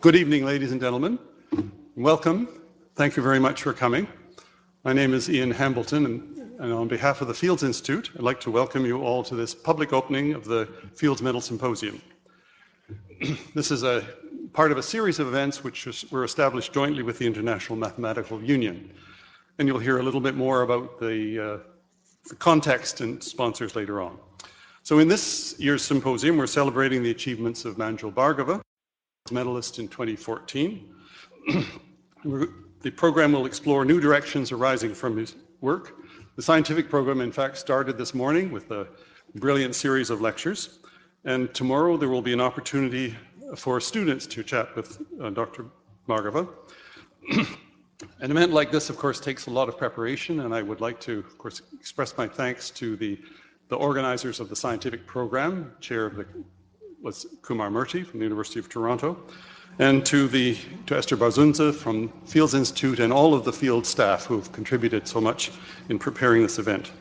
Good evening, ladies and gentlemen. Welcome. Thank you very much for coming. My name is Ian Hambleton, and on behalf of the Fields Institute, I'd like to welcome you all to this public opening of the Fields Medal Symposium. This is a part of a series of events which were established jointly with the International Mathematical Union. And you'll hear a little bit more about the context and sponsors later on. So in this year's symposium, we're celebrating the achievements of Manjul Bhargava, Medallist in 2014. The program will explore new directions arising from his work. The scientific program, in fact, started this morning with a brilliant series of lectures. And tomorrow there will be an opportunity for students to chat with Dr. Bhargava. An event like this, of course, takes a lot of preparation, and I would like to, of course, express my thanks to the organizers of the scientific program, chair of was Kumar Murthy from the University of Toronto, and to Esther Barzunza from Fields Institute and all of the field staff who have contributed so much in preparing this event.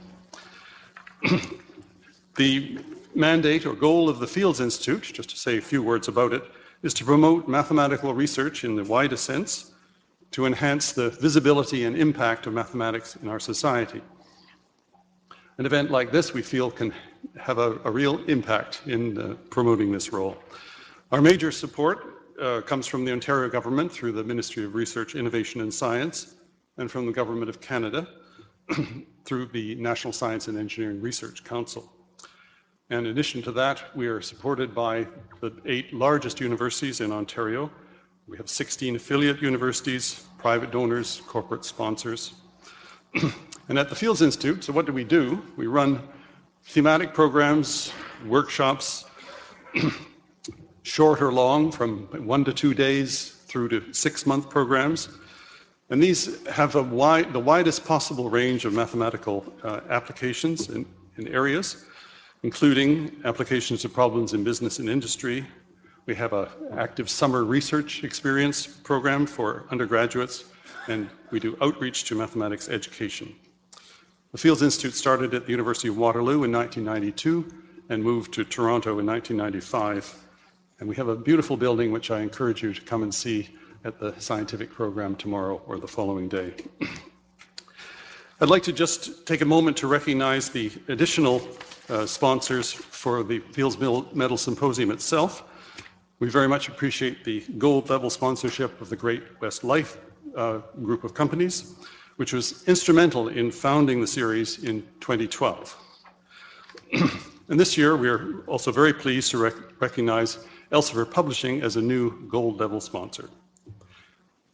The mandate or goal of the Fields Institute, just to say a few words about it, is to promote mathematical research in the widest sense, to enhance the visibility and impact of mathematics in our society. An event like this, we feel, can have a real impact in promoting this role. Our major support comes from the Ontario government through the Ministry of Research, Innovation and Science, and from the Government of Canada through the National Science and Engineering Research Council. And in addition to that, we are supported by the 8 largest universities in Ontario. We have 16 affiliate universities, private donors, corporate sponsors. And at the Fields Institute, so what do? We run thematic programs, workshops, short or long, from 1 to 2 days through to 6-month programs. And these have the widest possible range of mathematical applications in areas, including applications to problems in business and industry. We have an active summer research experience program for undergraduates, and we do outreach to mathematics education. The Fields Institute started at the University of Waterloo in 1992 and moved to Toronto in 1995. And we have a beautiful building which I encourage you to come and see at the scientific program tomorrow or the following day. I'd like to just take a moment to recognize the additional sponsors for the Fields Medal Symposium itself. We very much appreciate the gold level sponsorship of the Great West Life group of companies, which was instrumental in founding the series in 2012. And this year, we are also very pleased to recognize Elsevier Publishing as a new gold level sponsor.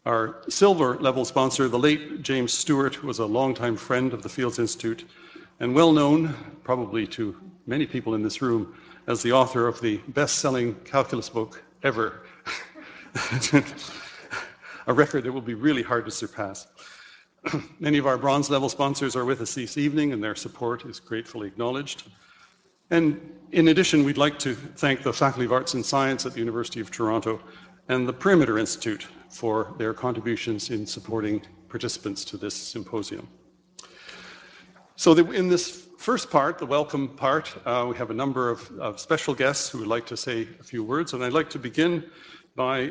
Our silver level sponsor, the late James Stewart, was a longtime friend of the Fields Institute and well known, probably to many people in this room, as the author of the best-selling calculus book ever. A record that will be really hard to surpass. Many of our bronze level sponsors are with us this evening, and their support is gratefully acknowledged. And in addition, we'd like to thank the Faculty of Arts and Science at the University of Toronto and the Perimeter Institute for their contributions in supporting participants to this symposium. So in this first part, the welcome part, we have a number of special guests who would like to say a few words, and I'd like to begin by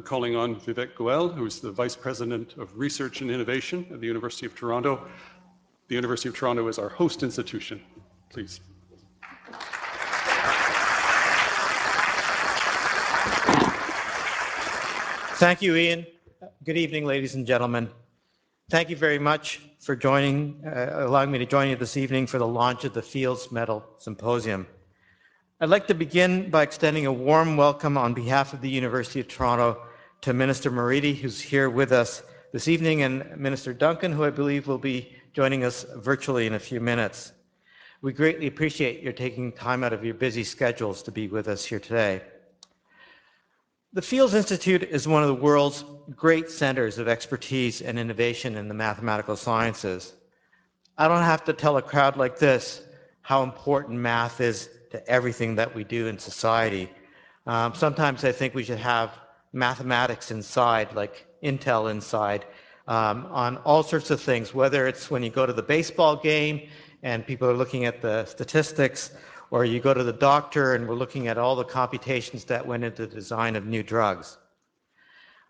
calling on Vivek Goel, who's the Vice President of Research and Innovation at the University of Toronto. The University of Toronto is our host institution. Please. Thank you, Ian. Good evening, ladies and gentlemen. Thank you very much for allowing me to join you this evening for the launch of the Fields Medal Symposium. I'd like to begin by extending a warm welcome on behalf of the University of Toronto to Minister Moridi, who's here with us this evening, and Minister Duncan, who I believe will be joining us virtually in a few minutes. We greatly appreciate your taking time out of your busy schedules to be with us here today. The Fields Institute is one of the world's great centers of expertise and innovation in the mathematical sciences. I don't have to tell a crowd like this how important math is to everything that we do in society. Sometimes I think we should have mathematics inside, like Intel inside, on all sorts of things, whether it's when you go to the baseball game and people are looking at the statistics, or you go to the doctor and we're looking at all the computations that went into the design of new drugs.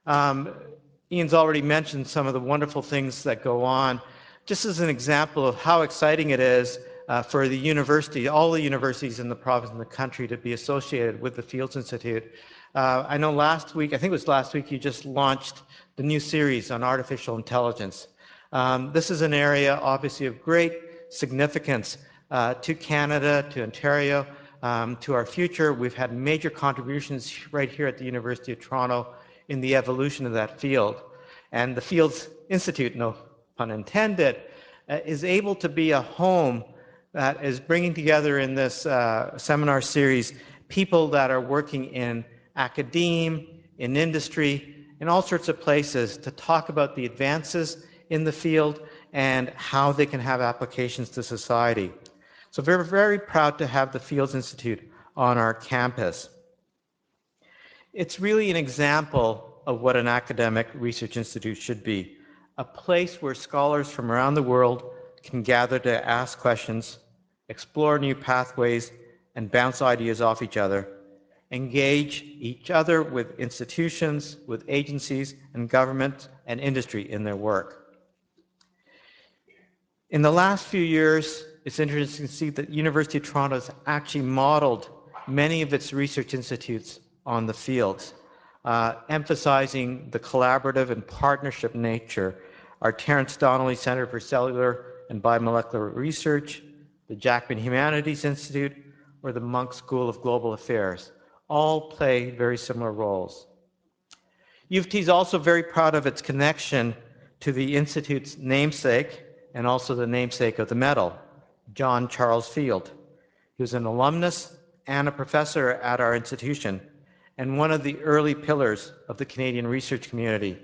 Ian's already mentioned some of the wonderful things that go on. Just as an example of how exciting it is for the university, all the universities in the province and the country to be associated with the Fields Institute. I know last week, I think it was last week, you just launched the new series on artificial intelligence. This is an area obviously of great significance to Canada, to Ontario, to our future. We've had major contributions right here at the University of Toronto in the evolution of that field. And the Fields Institute, no pun intended, is able to be a home that is bringing together in this seminar series people that are working in academe, in industry, in all sorts of places to talk about the advances in the field and how they can have applications to society. So we're very proud to have the Fields Institute on our campus. It's really an example of what an academic research institute should be, a place where scholars from around the world can gather to ask questions, explore new pathways, and bounce ideas off each other, engage each other with institutions, with agencies, and government and industry in their work. In the last few years, it's interesting to see that the University of Toronto has actually modeled many of its research institutes on the fields, emphasizing the collaborative and partnership nature. Our Terence Donnelly Center for Cellular and Biomolecular Research, the Jackman Humanities Institute, or the Munk School of Global Affairs all play very similar roles. U of T is also very proud of its connection to the Institute's namesake and also the namesake of the medal, John Charles Field. He was an alumnus and a professor at our institution and one of the early pillars of the Canadian research community.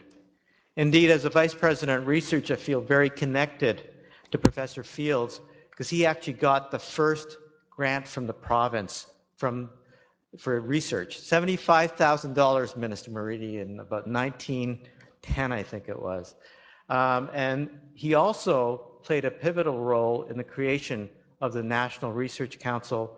Indeed, as a Vice President of Research, I feel very connected to Professor Fields because he actually got the first grant from the province for research, $75,000, Minister Moridi, in about 1910, I think it was. And he also played a pivotal role in the creation of the National Research Council,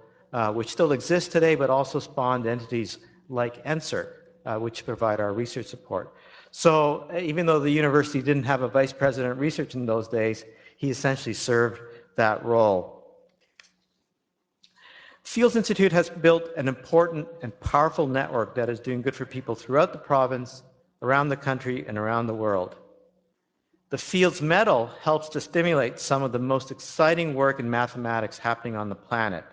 which still exists today, but also spawned entities like NSERC, which provide our research support. So even though the university didn't have a vice president of research in those days, he essentially served that role. Fields Institute has built an important and powerful network that is doing good for people throughout the province, around the country, and around the world. The Fields Medal helps to stimulate some of the most exciting work in mathematics happening on the planet.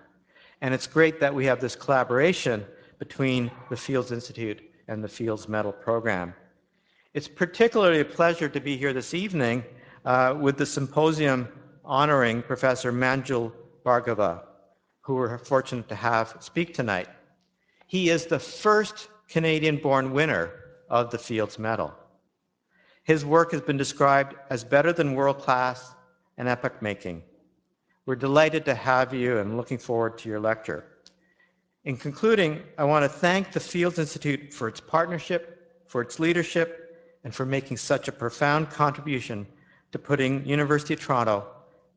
And it's great that we have this collaboration between the Fields Institute and the Fields Medal program. It's particularly a pleasure to be here this evening with the symposium honoring Professor Manjul Bhargava, who we're fortunate to have speak tonight. He is the first Canadian-born winner of the Fields Medal. His work has been described as better than world-class and epoch-making. We're delighted to have you and looking forward to your lecture. In concluding, I want to thank the Fields Institute for its partnership, for its leadership, and for making such a profound contribution to putting University of Toronto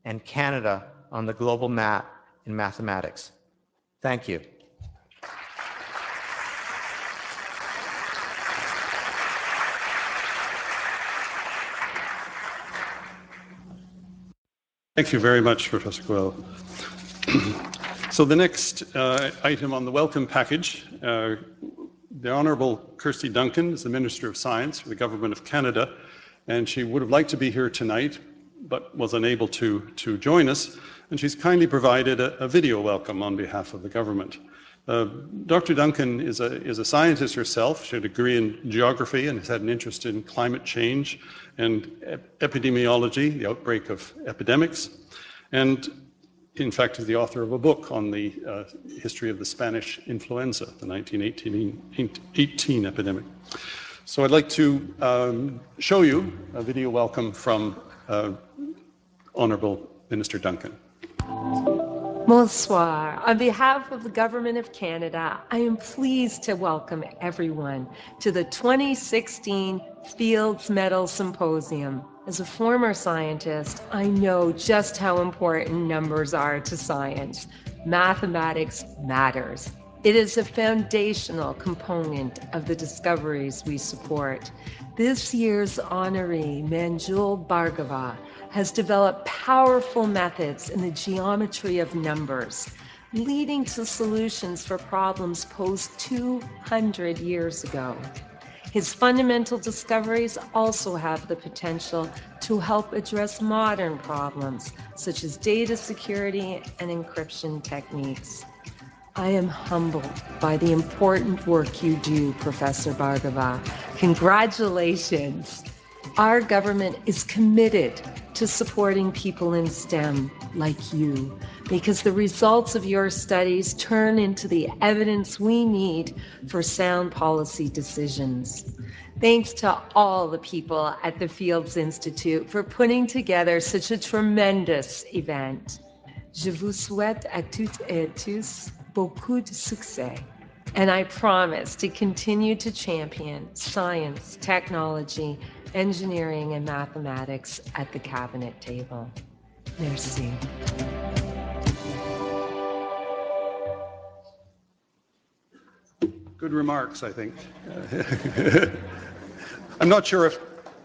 and Canada on the global map in mathematics. Thank you. Thank you very much, Professor Coelho. So the next item on the welcome package, the Honourable Kirsty Duncan is the Minister of Science for the Government of Canada, and she would have liked to be here tonight, but was unable to join us, and she's kindly provided a video welcome on behalf of the government. Dr. Duncan is a scientist herself. She had a degree in geography and has had an interest in climate change and epidemiology, the outbreak of epidemics, and in fact is the author of a book on the history of the Spanish influenza, the 1918 epidemic. So I'd like to show you a video welcome from Honourable Minister Duncan. Bonsoir. On behalf of the Government of Canada, I am pleased to welcome everyone to the 2016 Fields Medal Symposium. As a former scientist, I know just how important numbers are to science. Mathematics matters. It is a foundational component of the discoveries we support. This year's honoree, Manjul Bhargava, has developed powerful methods in the geometry of numbers, leading to solutions for problems posed 200 years ago. His fundamental discoveries also have the potential to help address modern problems, such as data security and encryption techniques. I am humbled by the important work you do, Professor Bhargava. Congratulations. Our government is committed to supporting people in STEM like you, because the results of your studies turn into the evidence we need for sound policy decisions. Thanks to all the people at the Fields Institute for putting together such a tremendous event. Je vous souhaite à toutes et à tous beaucoup de succès. And I promise to continue to champion science, technology, engineering, and mathematics at the cabinet table. Merci. Good remarks, I think. I'm not sure if,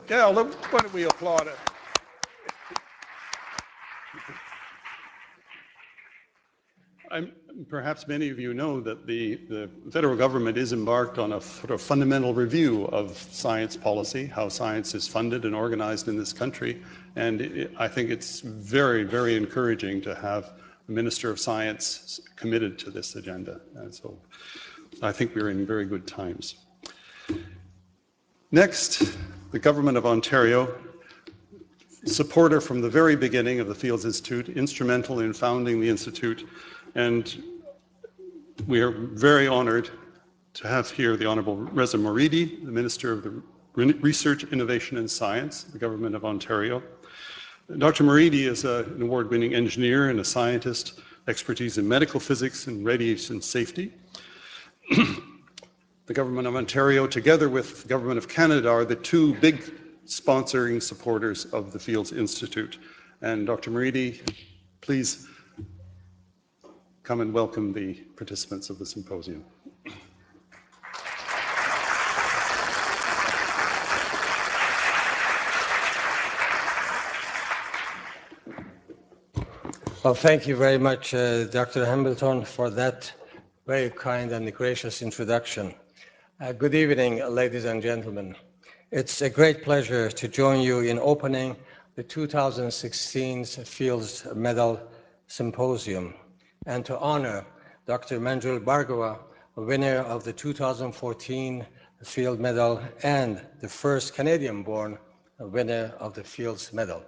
yeah, why don't we applaud it? Perhaps many of you know that the federal government is embarked on a sort of fundamental review of science policy, how science is funded and organized in this country. And I think it's very, very encouraging to have a Minister of Science committed to this agenda. And so I think we're in very good times. Next, the Government of Ontario, supporter from the very beginning of the Fields Institute, instrumental in founding the Institute, and we are very honored to have here the Honourable Reza Moridi, the Minister of the Research, Innovation and Science, the Government of Ontario. Dr. Moridi is an award-winning engineer and a scientist, expertise in medical physics and radiation safety. The Government of Ontario, together with the Government of Canada, are the two big sponsoring supporters of the Fields Institute. And Dr. Moridi, please come and welcome the participants of the symposium. Well, thank you very much, Dr. Hamilton, for that very kind and gracious introduction. Good evening, ladies and gentlemen. It's a great pleasure to join you in opening the 2016 Fields Medal Symposium and to honor Dr. Manjul Bhargava, winner of the 2014 Field Medal and the first Canadian-born winner of the Fields Medal.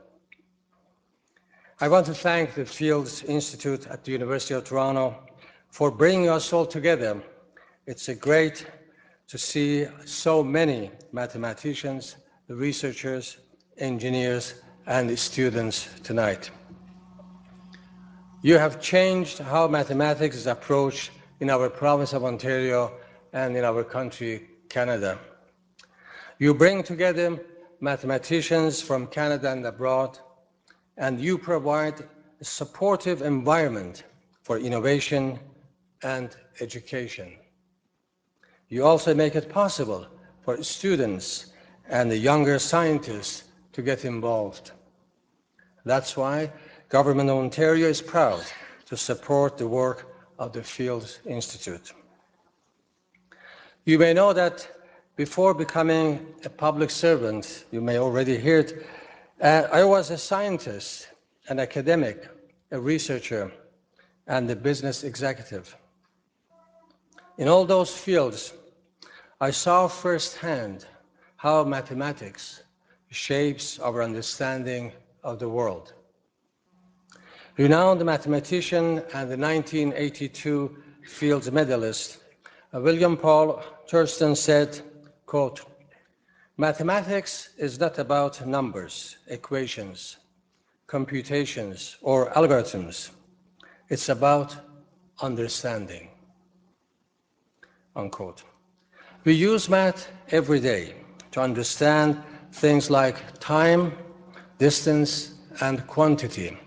I want to thank the Fields Institute at the University of Toronto for bringing us all together. It's great to see so many mathematicians, researchers, engineers, and students tonight. You have changed how mathematics is approached in our province of Ontario and in our country, Canada. You bring together mathematicians from Canada and abroad, and you provide a supportive environment for innovation and education. You also make it possible for students and the younger scientists to get involved. That's why Government of Ontario is proud to support the work of the Fields Institute. You may know that before becoming a public servant, you may already hear it, I was a scientist, an academic, a researcher, and a business executive. In all those fields, I saw firsthand how mathematics shapes our understanding of the world. Renowned mathematician and the 1982 Fields medalist, William Paul Thurston said, quote, "Mathematics is not about numbers, equations, computations, or algorithms. It's about understanding," unquote. We use math every day to understand things like time, distance, and quantity.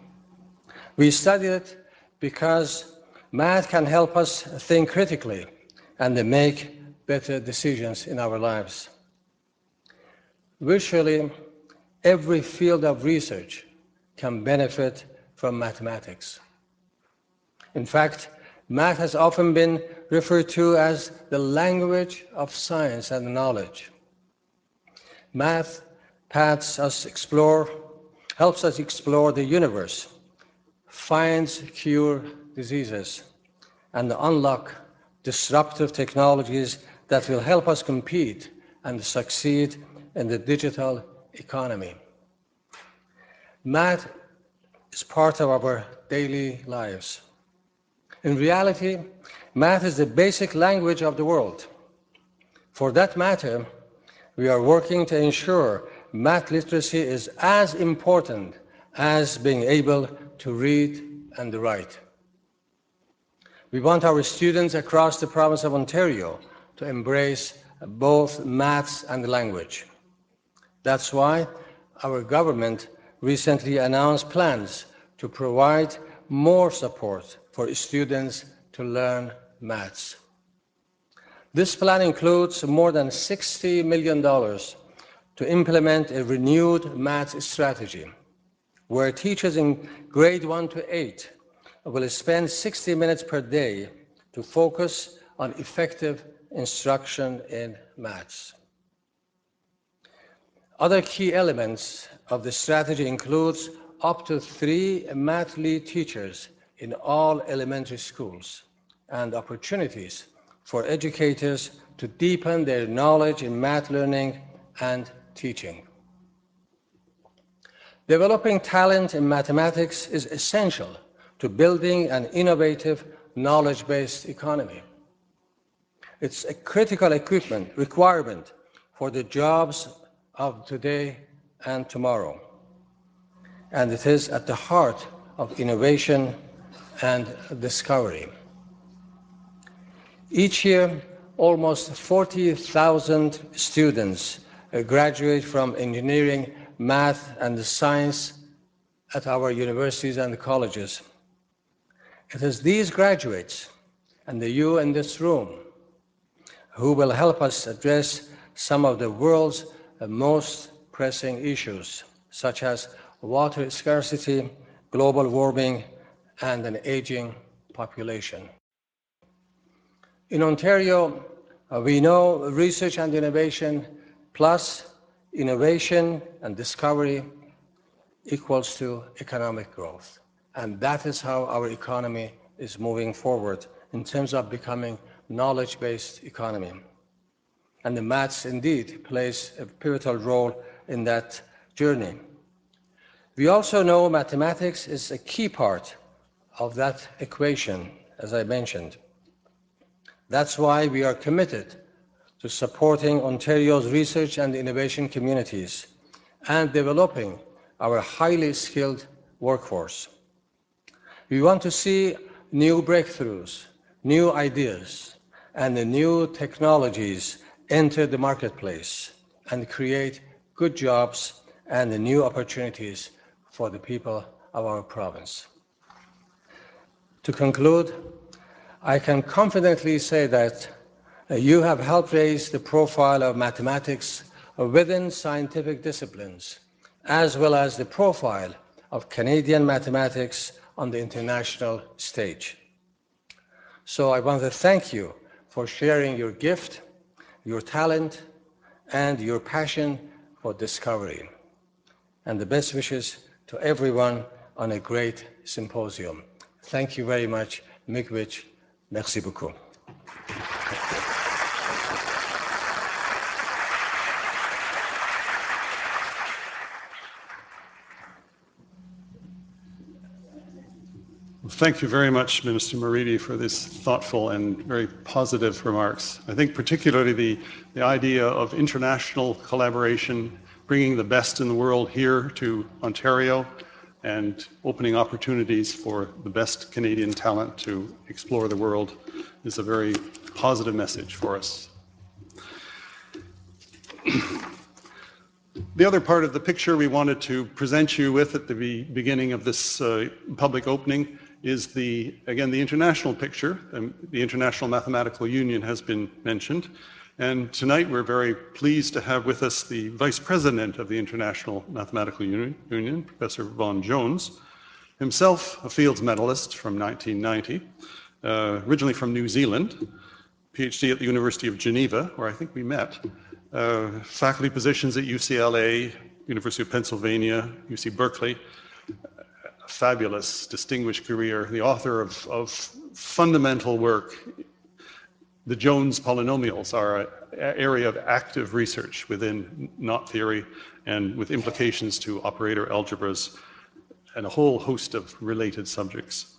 We study it because Math can help us think critically and make better decisions in our lives. Virtually every field of research can benefit from mathematics. In fact, math has often been referred to as the language of science and knowledge. Math helps us explore the universe, finds cure diseases, and unlock disruptive technologies that will help us compete and succeed in the digital economy. Math is part of our daily lives. In reality, math is the basic language of the world. For that matter, we are working to ensure math literacy is as important as being able to read and write. We want our students across the province of Ontario to embrace both maths and language. That's why our government recently announced plans to provide more support for students to learn maths. This plan includes more than $60 million to implement a renewed maths strategy, where teachers in grade 1 to 8 will spend 60 minutes per day to focus on effective instruction in maths. Other key elements of the strategy includes up to 3 math lead teachers in all elementary schools and opportunities for educators to deepen their knowledge in math learning and teaching. Developing talent in mathematics is essential to building an innovative, knowledge-based economy. It's a critical requirement for the jobs of today and tomorrow. And it is at the heart of innovation and discovery. Each year, almost 40,000 students graduate from engineering, math, and science at our universities and colleges. It is these graduates, and you in this room, who will help us address some of the world's most pressing issues, such as water scarcity, global warming, and an aging population. In Ontario, we know research and innovation plus innovation and discovery equals to economic growth. And that is how our economy is moving forward in terms of becoming knowledge-based economy. And the maths indeed plays a pivotal role in that journey. We also know mathematics is a key part of that equation, as I mentioned. That's why we are committed to supporting Ontario's research and innovation communities and developing our highly skilled workforce. We want to see new breakthroughs, new ideas, and new technologies enter the marketplace and create good jobs and new opportunities for the people of our province. To conclude, I can confidently say that you have helped raise the profile of mathematics within scientific disciplines, as well as the profile of Canadian mathematics on the international stage. So I want to thank you for sharing your gift, your talent, and your passion for discovery. And the best wishes to everyone on a great symposium. Thank you very much. Miigwech. Merci beaucoup. Thank you very much, Minister Moridi, for this thoughtful and very positive remarks. I think particularly the idea of international collaboration, bringing the best in the world here to Ontario, and opening opportunities for the best Canadian talent to explore the world is a very positive message for us. The other part of the picture we wanted to present you with at the beginning of this public opening is again, the international picture. The International Mathematical Union has been mentioned. And tonight we're very pleased to have with us the Vice President of the International Mathematical Union, Professor Vaughan Jones, himself a Fields Medalist from 1990, originally from New Zealand, PhD at the University of Geneva, where I think we met, faculty positions at UCLA, University of Pennsylvania, UC Berkeley, a fabulous, distinguished career, the author of fundamental work. The Jones polynomials are an area of active research within knot theory and with implications to operator algebras and a whole host of related subjects.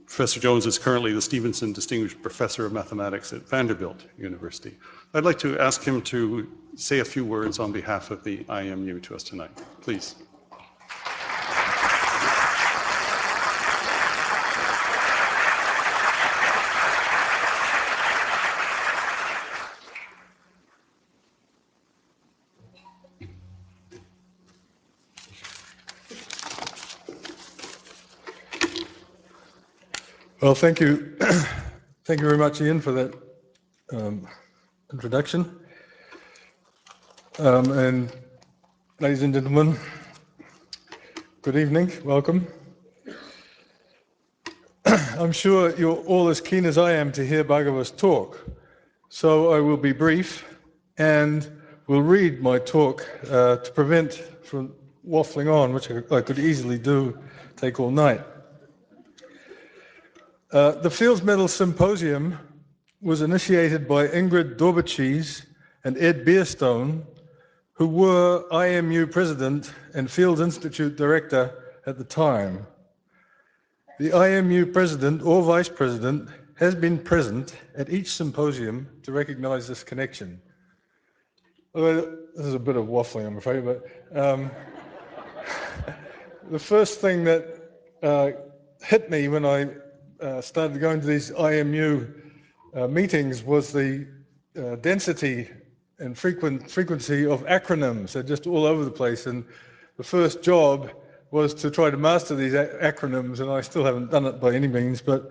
Professor Jones is currently the Stevenson Distinguished Professor of Mathematics at Vanderbilt University. I'd like to ask him to say a few words on behalf of the IMU to us tonight. Please. Well, thank you. Thank you very much, Ian, for that introduction. And ladies and gentlemen, good evening, welcome. I'm sure you're all as keen as I am to hear Bhargava's talk, so I will be brief and will read my talk to prevent from waffling on, which I could easily do, take all night. The Fields Medal Symposium was initiated by Ingrid Dorbachees and Ed Beerstone, who were IMU president and Fields Institute director at the time. The IMU president or vice president has been present at each symposium to recognize this connection. This is a bit of waffling, I'm afraid, but the first thing that hit me when I started going to these IMU meetings was the density and frequency of acronyms. They're just all over the place, and the first job was to try to master these acronyms, and I still haven't done it by any means. But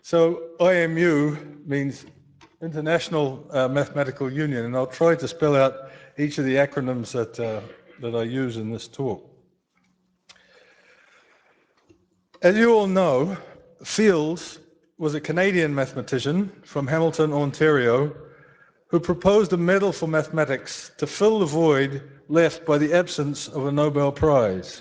so IMU means International Mathematical Union, and I'll try to spell out each of the acronyms that I use in this talk. As you all know, Fields was a Canadian mathematician from Hamilton, Ontario, who proposed a medal for mathematics to fill the void left by the absence of a Nobel Prize.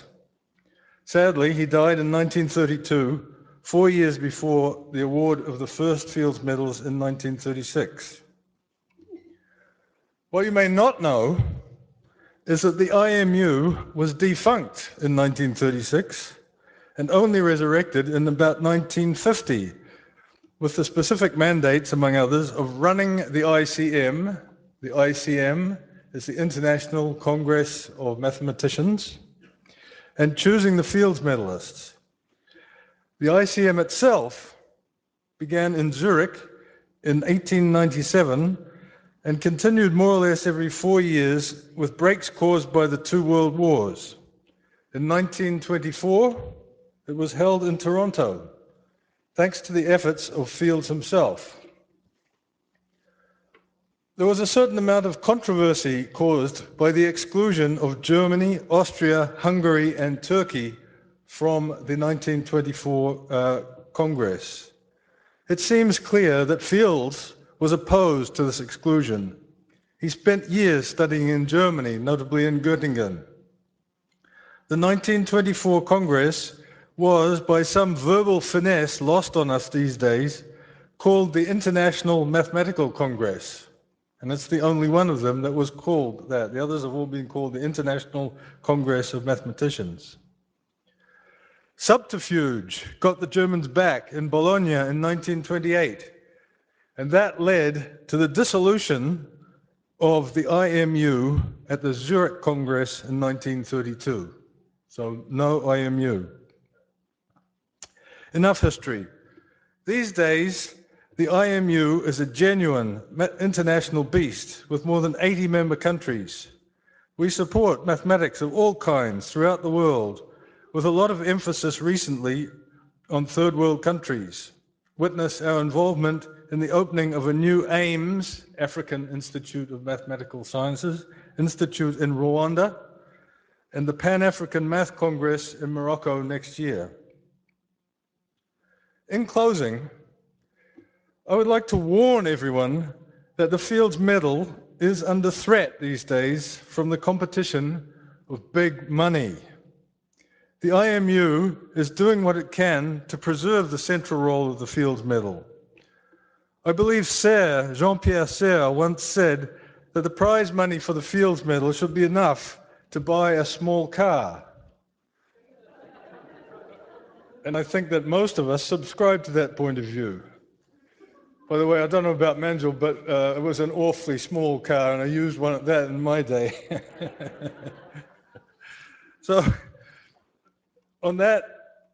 Sadly, he died in 1932, 4 years before the award of the first Fields Medals in 1936. What you may not know is that the IMU was defunct in 1936 and only resurrected in about 1950, with the specific mandates, among others, of running the ICM. The ICM is the International Congress of Mathematicians, and choosing the Fields medalists. The ICM itself began in Zurich in 1897 and continued more or less every 4 years, with breaks caused by the two world wars. In 1924, it was held in Toronto, thanks to the efforts of Fields himself. There was a certain amount of controversy caused by the exclusion of Germany, Austria, Hungary, and Turkey from the 1924 Congress. It seems clear that Fields was opposed to this exclusion. He spent years studying in Germany, notably in Göttingen. The 1924 Congress was, by some verbal finesse lost on us these days, called the International Mathematical Congress. And it's the only one of them that was called that. The others have all been called the International Congress of Mathematicians. Subterfuge got the Germans back in Bologna in 1928, and that led to the dissolution of the IMU at the Zurich Congress in 1932. So no IMU. Enough history. These days, the IMU is a genuine international beast with more than 80 member countries. We support mathematics of all kinds throughout the world, with a lot of emphasis recently on third world countries. Witness our involvement in the opening of a new AIMS, African Institute of Mathematical Sciences, institute in Rwanda, and the Pan-African Math Congress in Morocco next year. In closing, I would like to warn everyone that the Fields Medal is under threat these days from the competition of big money. The IMU is doing what it can to preserve the central role of the Fields Medal. I believe Jean-Pierre Serre once said that the prize money for the Fields Medal should be enough to buy a small car. And I think that most of us subscribe to that point of view. By the way, I don't know about Manjul, but it was an awfully small car, and I used one of that in my day. So, on that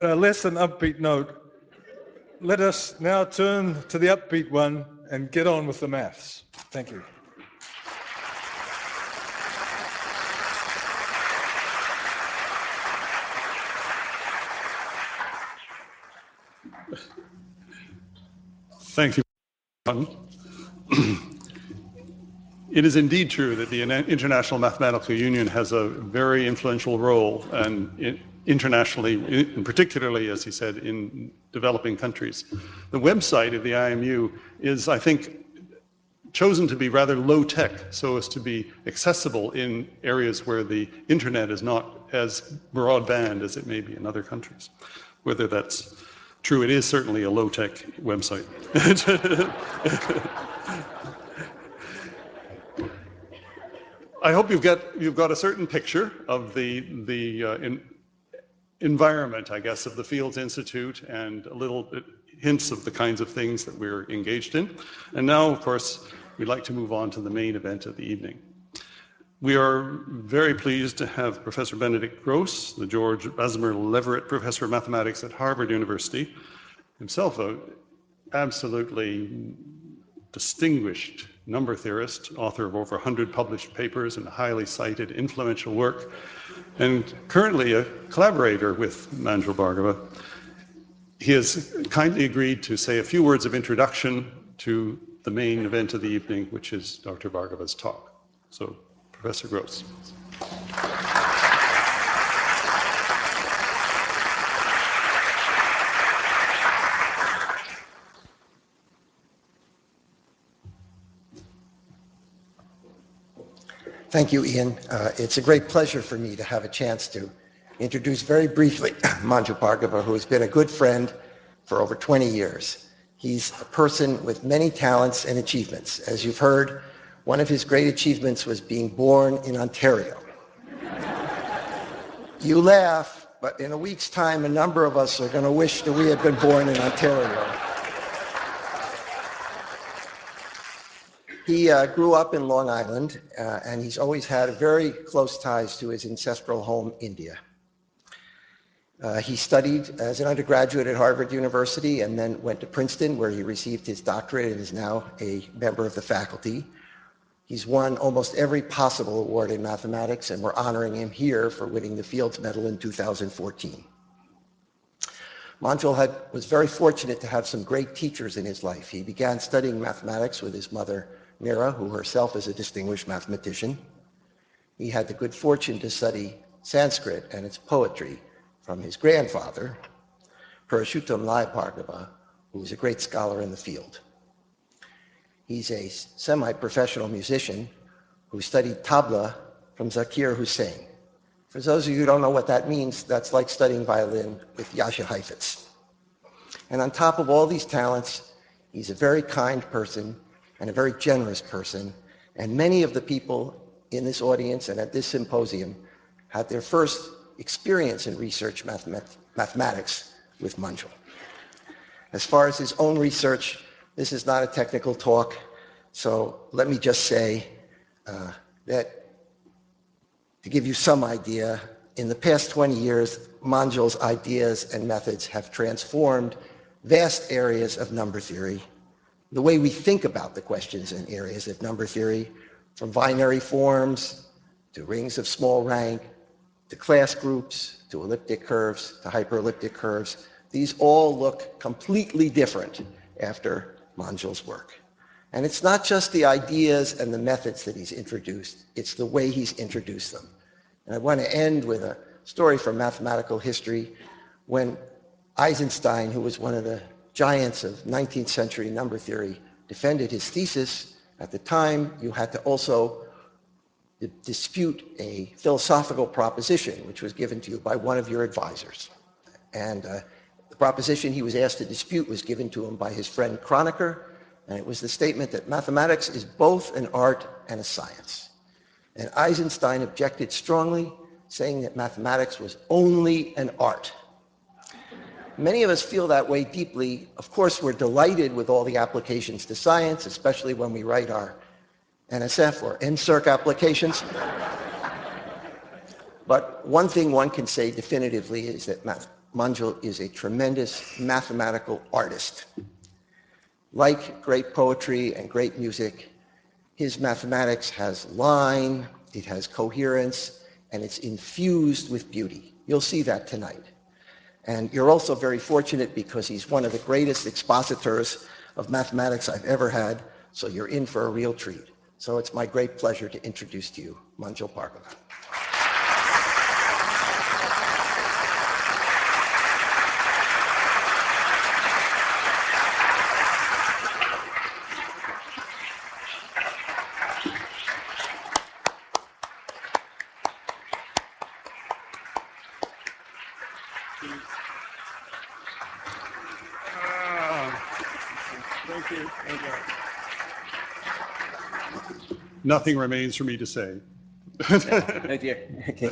less than upbeat note, let us now turn to the upbeat one and get on with the maths. Thank you. Thank you. It is indeed true that the International Mathematical Union has a very influential role, and internationally, and particularly, as he said, in developing countries. The website of the IMU is, I think, chosen to be rather low-tech, so as to be accessible in areas where the internet is not as broadband as it may be in other countries. Whether that's true, it is certainly a low-tech website. I hope you've got a certain picture of the environment, I guess, of the Fields Institute, and a little hints of the kinds of things that we're engaged in. And now, of course, we'd like to move on to the main event of the evening. We are very pleased to have Professor Benedict Gross, the George Bessemer Leverett Professor of Mathematics at Harvard University, himself an absolutely distinguished number theorist, author of over 100 published papers and highly cited, influential work, and currently a collaborator with Manjul Bhargava. He has kindly agreed to say a few words of introduction to the main event of the evening, which is Dr. Bhargava's talk. So, Professor Gross. Thank you, Ian. It's a great pleasure for me to have a chance to introduce very briefly Manjul Bhargava, who has been a good friend for over 20 years. He's a person with many talents and achievements. As you've heard, one of his great achievements was being born in Ontario. You laugh, but in a week's time, a number of us are going to wish that we had been born in Ontario. He grew up in Long Island, and he's always had very close ties to his ancestral home, India. He studied as an undergraduate at Harvard University and then went to Princeton, where he received his doctorate and is now a member of the faculty. He's won almost every possible award in mathematics, and we're honoring him here for winning the Fields Medal in 2014. Manjul was very fortunate to have some great teachers in his life. He began studying mathematics with his mother, Mira, who herself is a distinguished mathematician. He had the good fortune to study Sanskrit and its poetry from his grandfather, Parashuttam Lai Bhargava, who was a great scholar in the field. He's a semi-professional musician who studied tabla from Zakir Hussain. For those of you who don't know what that means, that's like studying violin with Jascha Heifetz. And on top of all these talents, he's a very kind person and a very generous person, and many of the people in this audience and at this symposium had their first experience in research mathematics with Manjul. As far as his own research, this is not a technical talk, so let me just say that to give you some idea, in the past 20 years, Manjul's ideas and methods have transformed vast areas of number theory, the way we think about the questions and areas of number theory, from binary forms to rings of small rank, to class groups, to elliptic curves, to hyperelliptic curves, These all look completely different after Manjul's work. And it's not just the ideas and the methods that he's introduced, it's the way he's introduced them. And I want to end with a story from mathematical history when Eisenstein, who was one of the giants of 19th century number theory, defended his thesis. At the time, you had to also dispute a philosophical proposition, which was given to you by one of your advisors. And the proposition he was asked to dispute was given to him by his friend Kronecker, and it was the statement that mathematics is both an art and a science. And Eisenstein objected strongly, saying that mathematics was only an art. Many of us feel that way deeply. Of course, we're delighted with all the applications to science, especially when we write our NSF or NSERC applications. But one thing one can say definitively is that Manjul is a tremendous mathematical artist. Like great poetry and great music, his mathematics has line, it has coherence, and it's infused with beauty. You'll see that tonight. And you're also very fortunate because he's one of the greatest expositors of mathematics I've ever had, so you're in for a real treat. So it's my great pleasure to introduce to you Manjul Bhargava. Thank you. Nothing remains for me to say. Oh dear. Okay.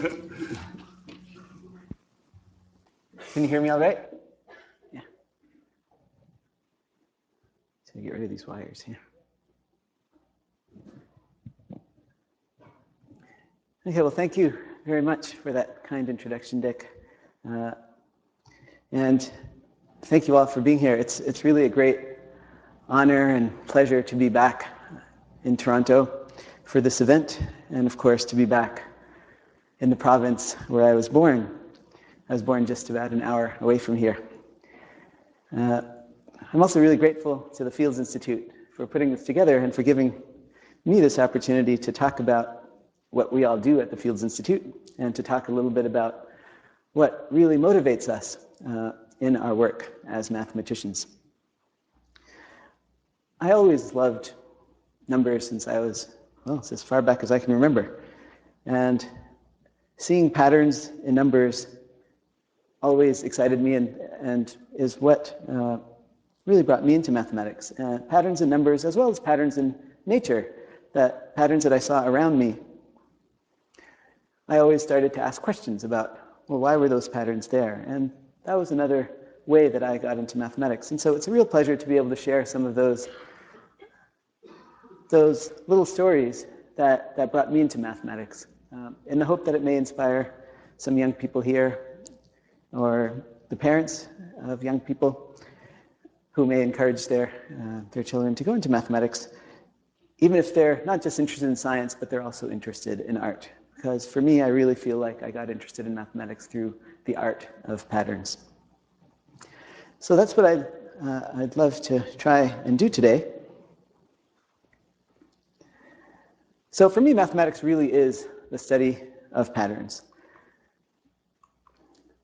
Can you hear me all right? Yeah. So get rid of these wires here. Okay, well, thank you very much for that kind introduction, Dick. And thank you all for being here. It's really a great honor and pleasure to be back in Toronto for this event, and of course to be back in the province where I was born. I was born just about an hour away from here. I'm also really grateful to the Fields Institute for putting this together and for giving me this opportunity to talk about what we all do at the Fields Institute and to talk a little bit about what really motivates us in our work as mathematicians. I always loved numbers since I was, well, as far back as I can remember. And seeing patterns in numbers always excited me and is what really brought me into mathematics. Patterns in numbers as well as patterns in nature, patterns that I saw around me. I always started to ask questions about, well, why were those patterns there? And that was another way that I got into mathematics. And so it's a real pleasure to be able to share some of those little stories that brought me into mathematics, in the hope that it may inspire some young people here or the parents of young people who may encourage their children to go into mathematics, even if they're not just interested in science, but they're also interested in art. Because for me, I really feel like I got interested in mathematics through the art of patterns. So that's what I'd love to try and do today. So for me, mathematics really is the study of patterns.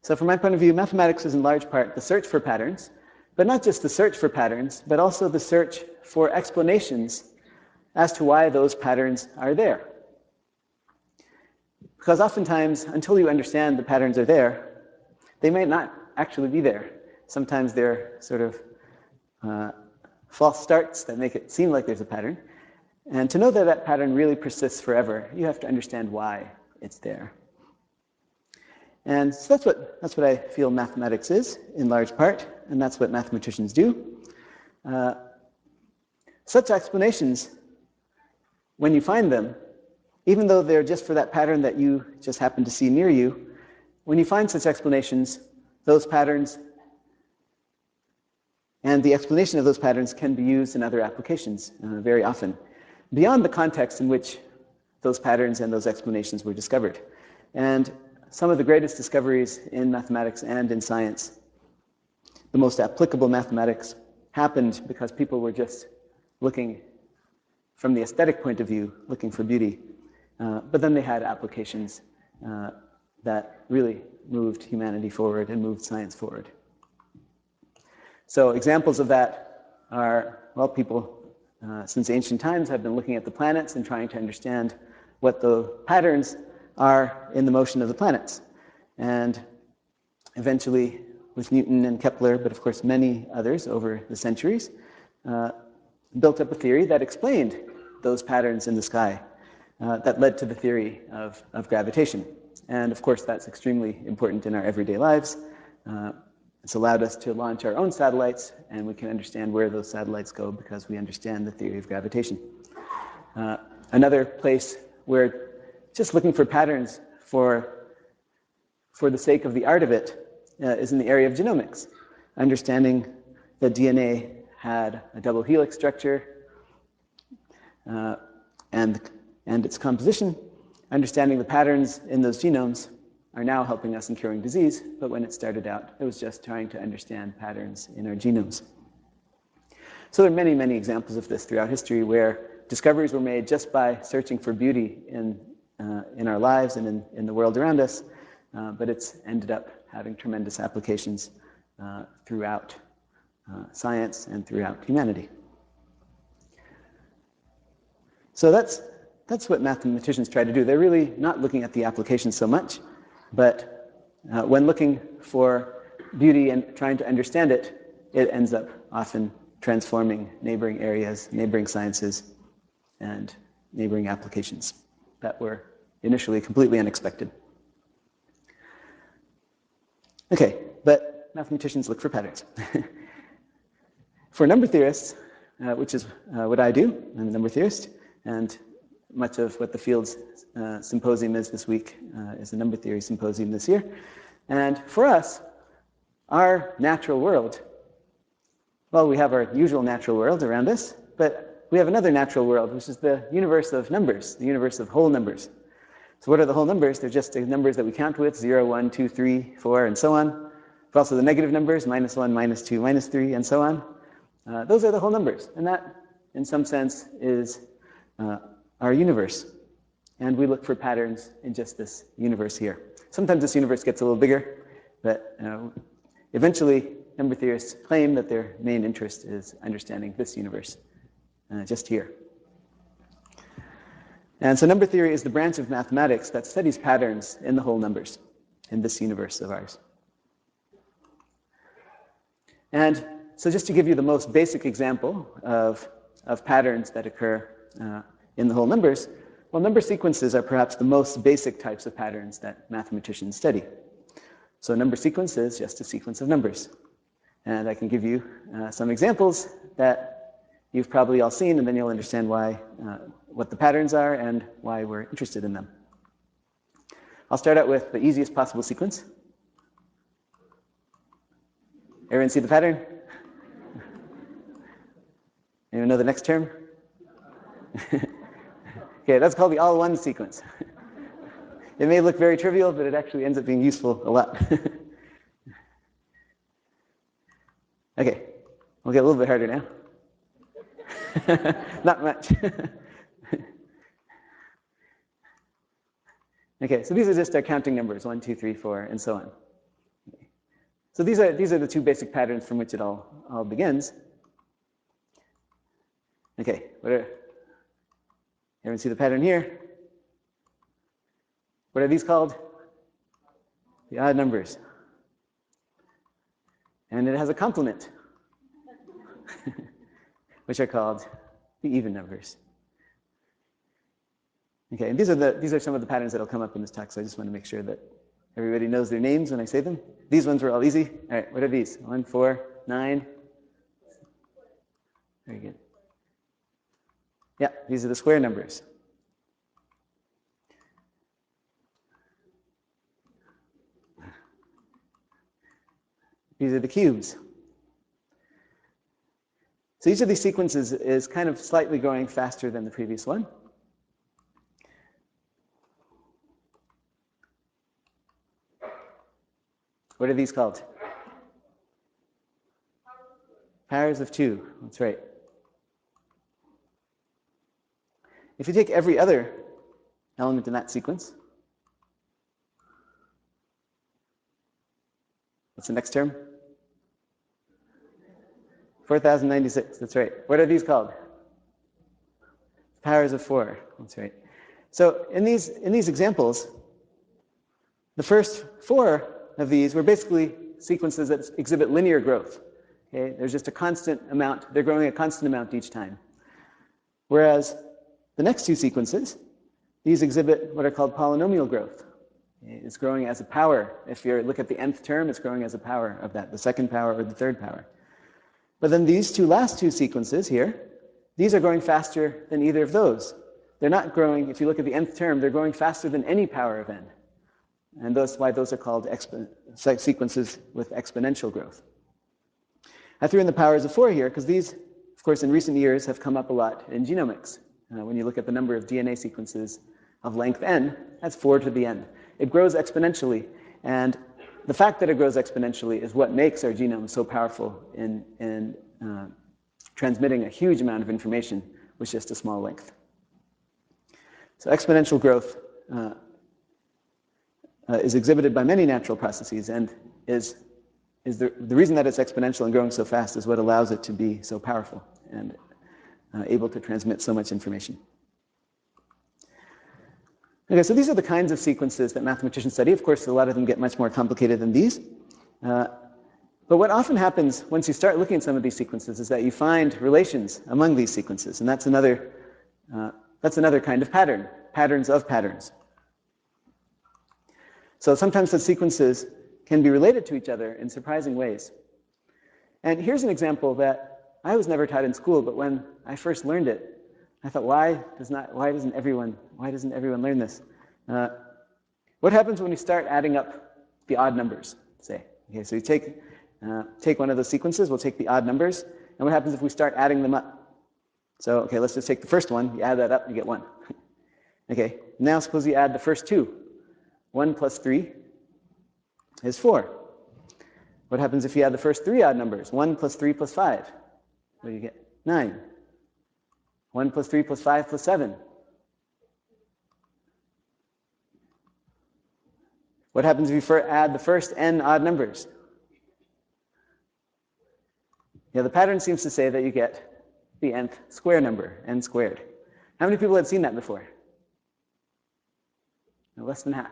So from my point of view, mathematics is in large part the search for patterns, but not just the search for patterns, but also the search for explanations as to why those patterns are there. Because oftentimes, until you understand the patterns are there, they may not actually be there. Sometimes they're sort of false starts that make it seem like there's a pattern. And to know that that pattern really persists forever, you have to understand why it's there. And so that's what I feel mathematics is, in large part, and that's what mathematicians do. Such explanations, when you find them, even though they're just for that pattern that you just happen to see near you, when you find such explanations, those patterns and the explanation of those patterns can be used in other applications very often, beyond the context in which those patterns and those explanations were discovered. And some of the greatest discoveries in mathematics and in science the most applicable mathematics happened because people were just looking from the aesthetic point of view, looking for beauty. But then they had applications that really moved humanity forward and moved science forward. So examples of that are, well, people since ancient times have been looking at the planets and trying to understand what the patterns are in the motion of the planets. And eventually, with Newton and Kepler, but of course many others over the centuries, built up a theory that explained those patterns in the sky that led to the theory of gravitation. And of course, that's extremely important in our everyday lives. It's allowed us to launch our own satellites, and we can understand where those satellites go because we understand the theory of gravitation. Another place where just looking for patterns for the sake of the art of it is in the area of genomics. Understanding that DNA had a double helix structure and its composition, understanding the patterns in those genomes are now helping us in curing disease, but when it started out, it was just trying to understand patterns in our genomes. So there are many, many examples of this throughout history where discoveries were made just by searching for beauty in our lives and in the world around us, but it's ended up having tremendous applications throughout science and throughout humanity. So that's what mathematicians try to do. They're really not looking at the application so much, but when looking for beauty and trying to understand it, it ends up often transforming neighboring areas, neighboring sciences, and neighboring applications that were initially completely unexpected. Okay, but mathematicians look for patterns. For number theorists, which is what I do, I'm a number theorist, and much of what the Fields Symposium is this week is a number theory symposium this year. And for us, our natural world, well, we have our usual natural world around us, but we have another natural world, which is the universe of numbers, the universe of whole numbers. So what are the whole numbers? They're just the numbers that we count with, 0, 1, 2, 3, 4, and so on. But also the negative numbers, -1, -2, -3, and so on. Those are the whole numbers. And that, in some sense, is our universe. And we look for patterns in just this universe here. Sometimes this universe gets a little bigger, but eventually number theorists claim that their main interest is understanding this universe, just here. And so number theory is the branch of mathematics that studies patterns in the whole numbers in this universe of ours. And so just to give you the most basic example of patterns that occur in the whole numbers, well, number sequences are perhaps the most basic types of patterns that mathematicians study. So a number sequence is just a sequence of numbers. And I can give you some examples that you've probably all seen, and then you'll understand why, what the patterns are and why we're interested in them. I'll start out with the easiest possible sequence. Everyone see the pattern? Anyone know the next term? Okay, that's called the all-one sequence. It may look very trivial, but it actually ends up being useful a lot. Okay, we'll get a little bit harder now. Not much. Okay, so these are just our counting numbers, 1, 2, 3, 4, and so on. So these are the two basic patterns from which it all begins. Okay, everyone see the pattern here? What are these called? The odd numbers. And it has a complement, which are called the even numbers. Okay, and these are some of the patterns that will come up in this talk, so I just want to make sure that everybody knows their names when I say them. These ones were all easy. All right, what are these? 1, 4, 9. Very good. Yeah, these are the square numbers. These are the cubes. So each of these sequences is kind of slightly growing faster than the previous one. What are these called? Powers of 2. That's right. If you take every other element in that sequence, what's the next term? 4096. That's right. What are these called? Powers of 4. That's right. So in these examples, the first 4 of these were basically sequences that exhibit linear growth. Okay? There's just a constant amount. They're growing a constant amount each time. Whereas the next 2 sequences, these exhibit what are called polynomial growth. Okay? It's growing as a power. If you look at the nth term, it's growing as a power of that, the second power or the third power. But then these last two sequences here, these are growing faster than either of those. They're not growing, if you look at the nth term, they're growing faster than any power of n. And that's why those are called sequences with exponential growth. I threw in the powers of 4 here because these, of course, in recent years have come up a lot in genomics. When you look at the number of DNA sequences of length n, that's 4 to the n. It grows exponentially, and the fact that it grows exponentially is what makes our genome so powerful in transmitting a huge amount of information with just a small length. So exponential growth is exhibited by many natural processes, and is the reason that it's exponential and growing so fast is what allows it to be so powerful and able to transmit so much information. Okay, so these are the kinds of sequences that mathematicians study. Of course, a lot of them get much more complicated than these. But what often happens once you start looking at some of these sequences is that you find relations among these sequences, and that's another kind of pattern, patterns of patterns. So sometimes the sequences can be related to each other in surprising ways. And here's an example that I was never taught in school, but when I first learned it, I thought, why doesn't everyone learn this? What happens when we start adding up the odd numbers, say? Okay, so you take one of those sequences, we'll take the odd numbers, and what happens if we start adding them up? So, okay, let's just take the first one, you add that up, you get 1. Okay, now suppose you add the first 2. 1 plus 3 is 4. What happens if you add the first 3 odd numbers? 1 plus 3 plus 5. What do you get? 9. 1 plus 3 plus 5 plus 7. What happens if you add the first n odd numbers? Yeah, the pattern seems to say that you get the nth square number, n squared. How many people had seen that before? Less than half.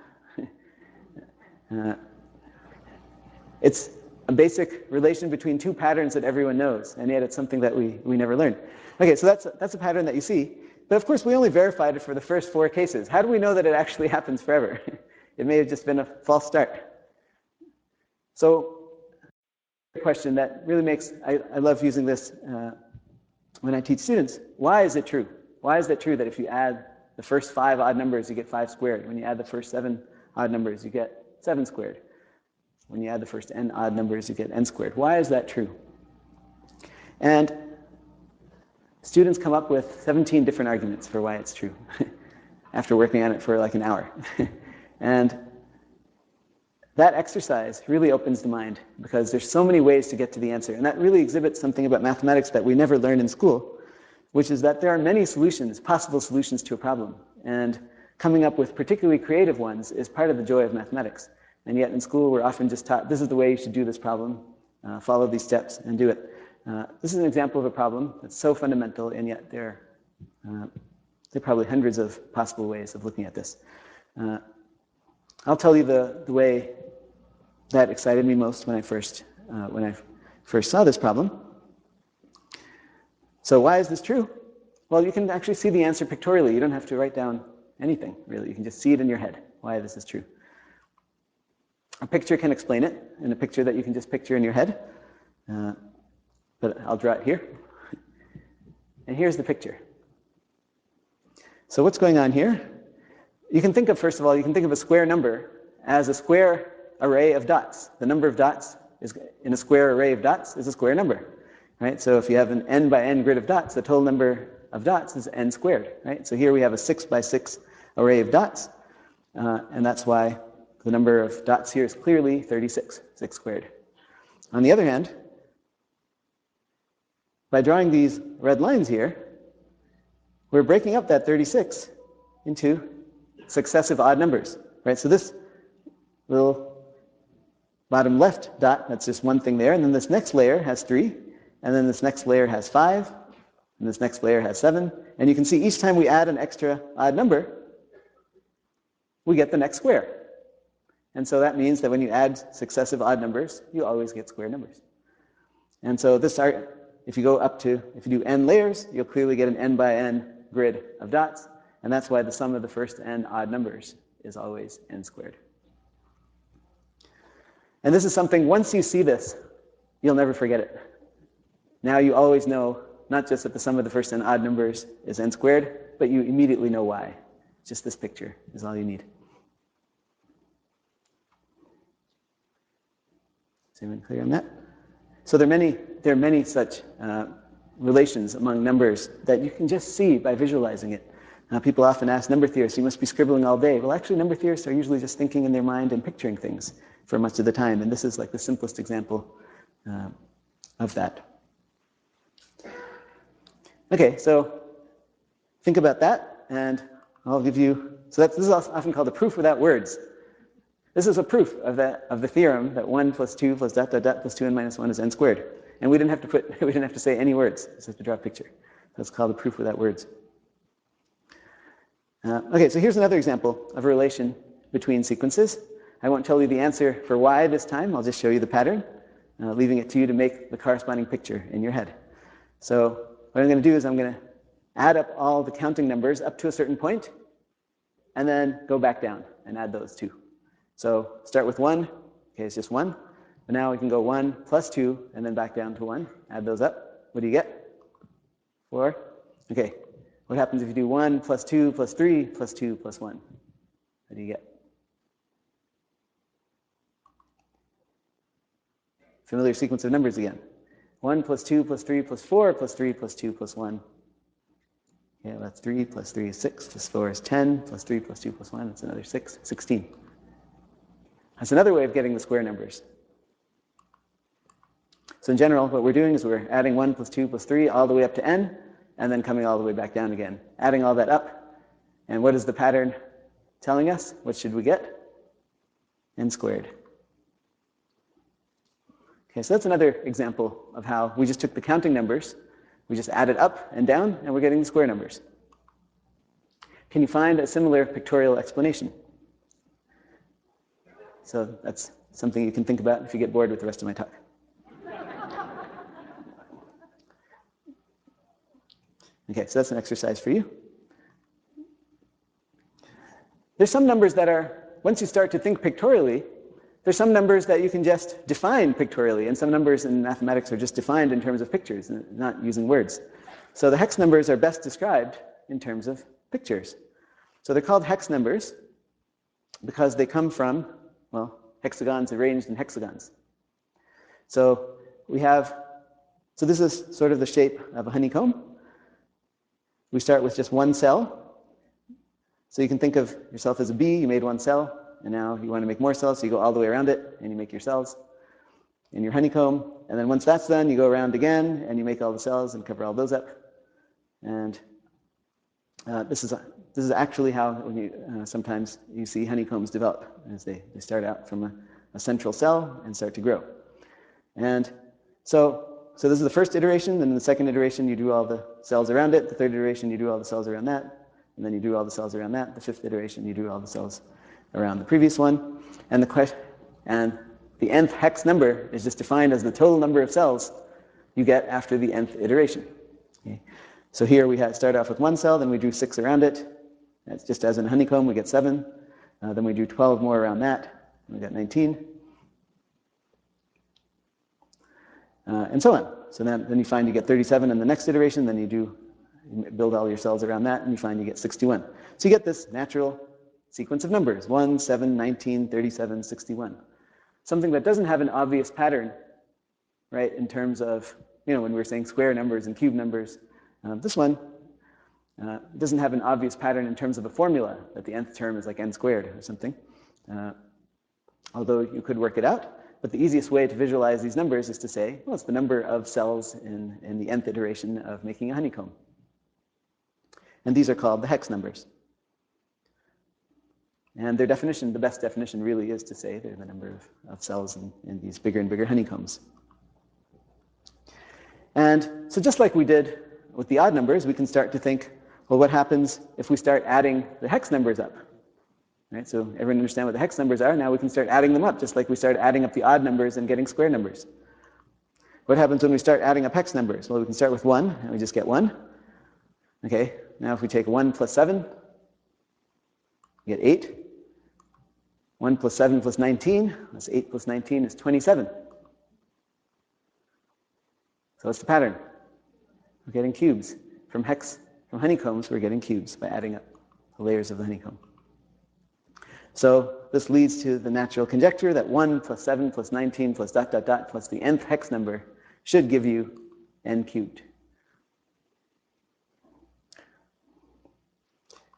It's a basic relation between 2 patterns that everyone knows, and yet it's something that we never learned. Okay, so that's a pattern that you see. But of course, we only verified it for the first 4 cases. How do we know that it actually happens forever? It may have just been a false start. So, a question that really makes, I love using this when I teach students. Why is it true? Why is it true that if you add the first 5 odd numbers, you get 5 squared? When you add the first 7 odd numbers, you get 7 squared. When you add the first n odd numbers, you get n squared. Why is that true? And students come up with 17 different arguments for why it's true after working on it for like an hour. And that exercise really opens the mind because there's so many ways to get to the answer. And that really exhibits something about mathematics that we never learned in school, which is that there are many solutions, possible solutions to a problem. And coming up with particularly creative ones is part of the joy of mathematics. And yet in school, we're often just taught, this is the way you should do this problem, follow these steps and do it. This is an example of a problem that's so fundamental, and yet there are probably hundreds of possible ways of looking at this. I'll tell you the way that excited me most when I first saw this problem. So why is this true? Well, you can actually see the answer pictorially. You don't have to write down anything, really. You can just see it in your head, why this is true. A picture can explain it, in a picture that you can just picture in your head. But I'll draw it here. And here's the picture. So what's going on here? You can think of, first of all, you can think of a square number as a square array of dots. The number of dots in a square array of dots is a square number. Right? So if you have an n by n grid of dots, the total number of dots is n squared. Right? So here we have a 6 by 6 array of dots. And that's why the number of dots here is clearly 36, 6 squared. On the other hand, by drawing these red lines here, we're breaking up that 36 into successive odd numbers, right? So this little bottom left dot, that's just one thing there, and then this next layer has 3, and then this next layer has 5, and this next layer has 7, and you can see each time we add an extra odd number, we get the next square. And so that means that when you add successive odd numbers, you always get square numbers. And so this, if you go up to, if you do n layers, you'll clearly get an n by n grid of dots, and that's why the sum of the first n odd numbers is always n squared. And this is something, once you see this, you'll never forget it. Now you always know, not just that the sum of the first n odd numbers is n squared, but you immediately know why. Just this picture is all you need. Is anyone clear on that? So there are many such relations among numbers that you can just see by visualizing it. People often ask number theorists, you must be scribbling all day. Well, actually, number theorists are usually just thinking in their mind and picturing things for much of the time, and this is like the simplest example of that. Okay, so think about that, and I'll give you, so this is often called a proof without words. This is a proof of the theorem that 1 plus 2 plus dot dot dot plus 2n minus 1 is n squared. And we didn't have to say any words, just have to draw a picture. That's called a proof without words. Okay, so here's another example of a relation between sequences. I won't tell you the answer for y this time, I'll just show you the pattern, leaving it to you to make the corresponding picture in your head. So what I'm going to do is I'm going to add up all the counting numbers up to a certain point, and then go back down and add those two. So start with 1, okay, it's just 1. And now we can go 1 plus 2, and then back down to 1. Add those up. What do you get? 4. Okay, what happens if you do 1 plus 2 plus 3 plus 2 plus 1? What do you get? Familiar sequence of numbers again. 1 plus 2 plus 3 plus 4 plus 3 plus 2 plus 1. Okay, that's 3 plus 3 is 6, plus 4 is 10, plus 3 plus 2 plus 1, that's another 6, 16. That's another way of getting the square numbers. So in general, what we're doing is we're adding 1 plus 2 plus 3 all the way up to n, and then coming all the way back down again. Adding all that up, and what is the pattern telling us? What should we get? N squared. Okay, so that's another example of how we just took the counting numbers, we just added up and down, and we're getting the square numbers. Can you find a similar pictorial explanation? So that's something you can think about if you get bored with the rest of my talk. Okay, so that's an exercise for you. There's some numbers that are, once you start to think pictorially, there's some numbers that you can just define pictorially, and some numbers in mathematics are just defined in terms of pictures, not using words. So the hex numbers are best described in terms of pictures. So they're called hex numbers because they come from, well, hexagons arranged in hexagons. So so this is sort of the shape of a honeycomb. We start with just one cell. So you can think of yourself as a bee, you made one cell, and now you want to make more cells, so you go all the way around it, and you make your cells in your honeycomb. And then once that's done, you go around again, and you make all the cells and cover all those up. And this is actually how when sometimes you see honeycombs develop, as they start out from a central cell and start to grow. And so this is the first iteration, and in the second iteration you do all the cells around it, the third iteration you do all the cells around that, and then you do all the cells around that, the fifth iteration you do all the cells around the previous one. And the nth hex number is just defined as the total number of cells you get after the nth iteration. Okay. So here we start off with one cell, then we do 6 around it. That's just as in a honeycomb, we get 7. Then we do 12 more around that, and we got 19. And so on. So then you find you get 37 in the next iteration, then you build all your cells around that, and you find you get 61. So you get this natural sequence of numbers, 1, 7, 19, 37, 61. Something that doesn't have an obvious pattern, right, in terms of, when we were saying square numbers and cube numbers. This one doesn't have an obvious pattern in terms of a formula, that the nth term is like n squared or something. Although you could work it out. But the easiest way to visualize these numbers is to say, well, it's the number of cells in the nth iteration of making a honeycomb. And these are called the hex numbers. And their definition, the best definition really is to say they're the number of cells in these bigger and bigger honeycombs. And so just like we did with the odd numbers, we can start to think, well, what happens if we start adding the hex numbers up? Right, so everyone understand what the hex numbers are? Now we can start adding them up, just like we started adding up the odd numbers and getting square numbers. What happens when we start adding up hex numbers? Well, we can start with 1, and we just get 1. Okay, now if we take 1 plus 7, we get 8. 1 plus 7 plus 19, that's 8 plus 19 is 27. So what's the pattern? We're getting cubes. From honeycombs, we're getting cubes by adding up the layers of the honeycomb. So this leads to the natural conjecture that 1 plus 7 plus 19 plus ... plus the nth hex number should give you n cubed.